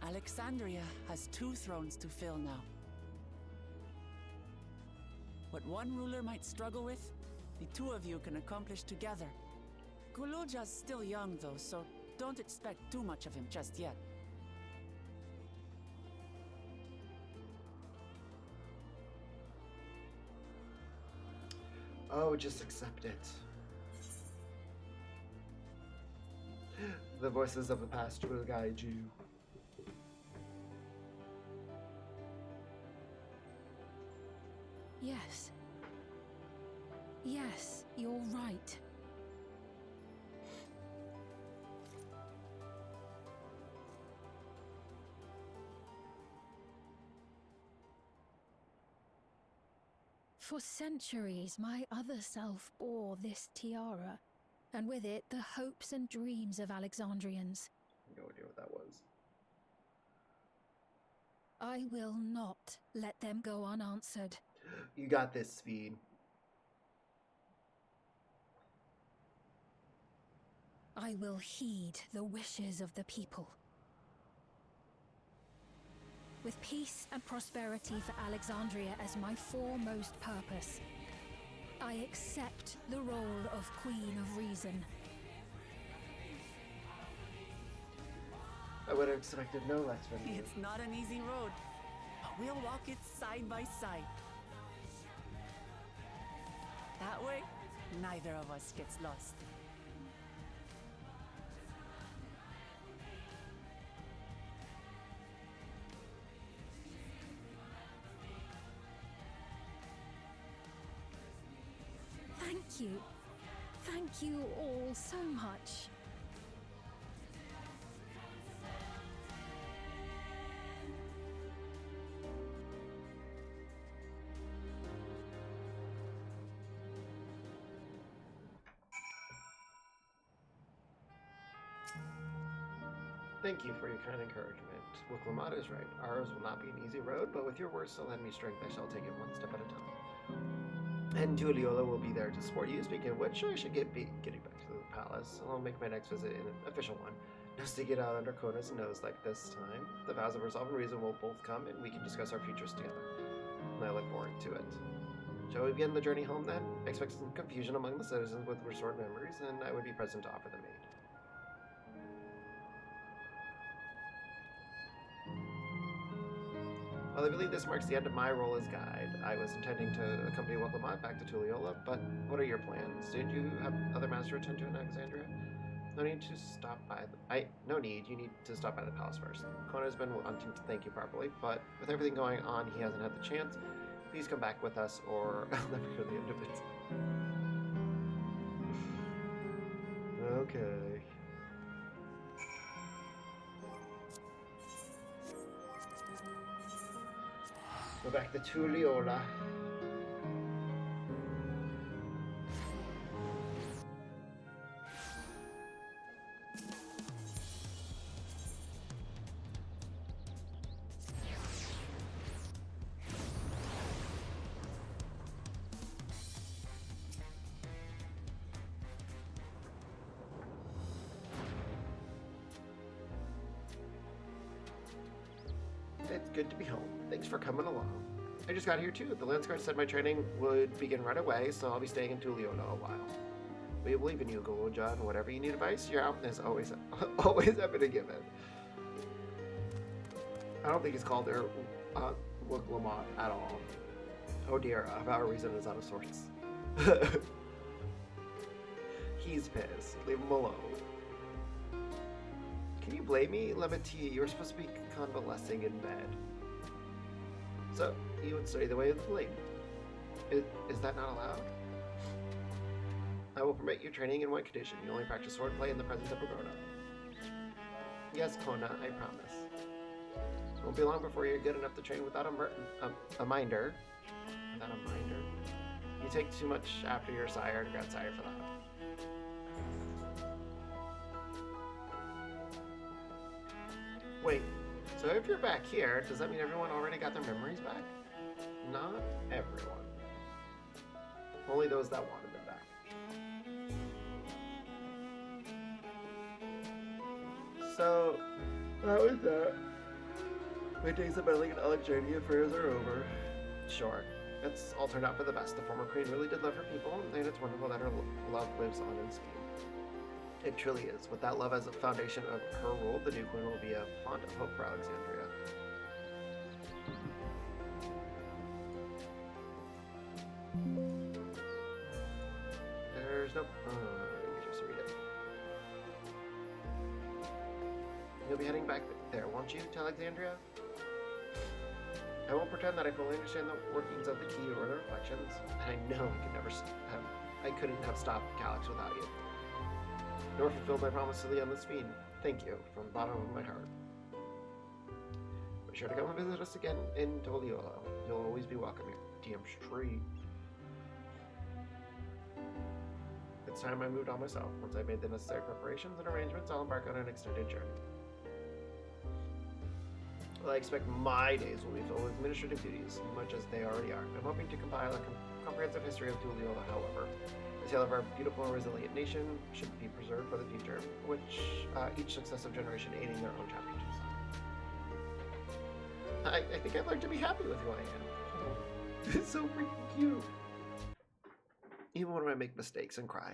Alexandria has 2 thrones to fill now. What one ruler might struggle with, the 2 of you can accomplish together. Galuja's still young though, so don't expect too much of him just yet. Oh, just accept it. The voices of the past will guide you. Yes. Yes, you're right. For centuries, my other self bore this tiara, and with it the hopes and dreams of Alexandrians. No idea what that was. I will not let them go unanswered. You got this, Speed. I will heed the wishes of the people. With peace and prosperity for Alexandria as my foremost purpose, I accept the role of Queen of Reason. I would have expected no less from you. It's not an easy road, but we'll walk it side by side. That way, neither of us gets lost. Thank you. Thank you all so much. Thank you for your kind encouragement. Wuklamata is right. Ours will not be an easy road, but with your words to lend me strength, I shall take it one step at a time. And Tulliola will be there to support you. Speaking of which, I should getting back to the palace. I'll make my next visit an official one. No sticking out under Kona's nose like this time. The vows of resolve and reason will both come, and we can discuss our futures together. And I look forward to it. Shall we begin the journey home then? I expect some confusion among the citizens with restored memories, and I would be present to offer them aid. Well, I believe this marks the end of my role as guide. I was intending to accompany Wuklamata back to Tulliola, but what are your plans? Did you have other matters to attend to in Alexandria? No need to stop by no need. You need to stop by the palace first. Kona has been wanting to thank you properly, but with everything going on, he hasn't had the chance. Please come back with us, or I'll never hear the end of it. Okay. Go back to Tulliola. It's good to be home. Thanks for coming along. I just got here too. The Lance Guard said my training would begin right away, so I'll be staying in Tulliola a while. We believe in you, Goloja, and whatever you need advice, your out is always happy to give it. I don't think he's called her Wuklamata at all. Oh dear, our reason is out of sorts. He's pissed. Leave him alone. Can you blame me, Levity? You were supposed to be convalescing in bed. So, you would study the way of the flame. Is that not allowed? I will permit your training in one condition. You only practice swordplay in the presence of a grown-up. Yes, Kona, I promise. It won't be long before you're good enough to train without a minder. Without a minder? You take too much after your sire and grandsire for that. Wait, so if you're back here, does that mean everyone already got their memories back? Not everyone. Only those that wanted them back. So, that was that. My days of meddling in Alexandria affairs are over. Sure, it's all turned out for the best. The former queen really did love her people, and it's wonderful that her love lives on in Spain. It truly is. With that love as a foundation of her rule, the new queen will be a font of hope for Alexandria. There's no... let me just read it. You'll be heading back there, won't you, to Alexandria? I won't pretend that I fully understand the workings of the key or the reflections, and I know I couldn't have stopped Calyx without you. Nor fulfilled my promise to the endless fiend. Thank you, from the bottom of my heart. Be sure to come and visit us again in Tulliola. You'll always be welcome here. Damn straight. It's time I moved on myself. Once I've made the necessary preparations and arrangements, I'll embark on an extended journey. Well, I expect my days will be filled with administrative duties, much as they already are. I'm hoping to compile a comprehensive history of Tulliola, however. The tale of our beautiful and resilient nation should be preserved for the future, which each successive generation aiding their own chapters. I think I've learned to be happy with who I am. It's so freaking cute. Even when I make mistakes and cry.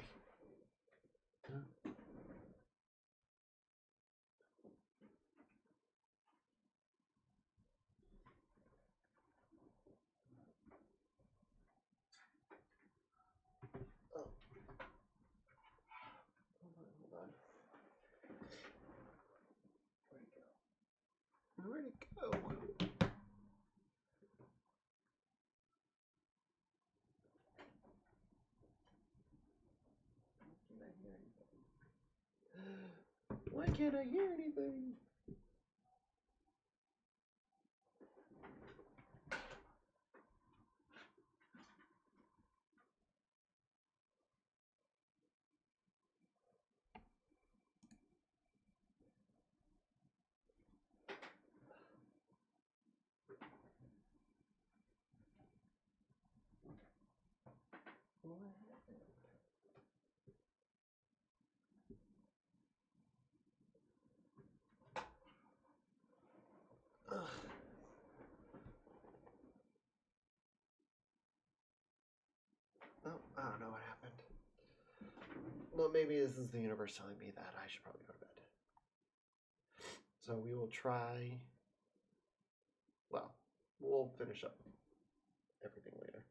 Where'd it go? Why can't I hear anything? Oh, I don't know what happened. Well, maybe this is the universe telling me that I should probably go to bed. So we will try. Well, we'll finish up everything later.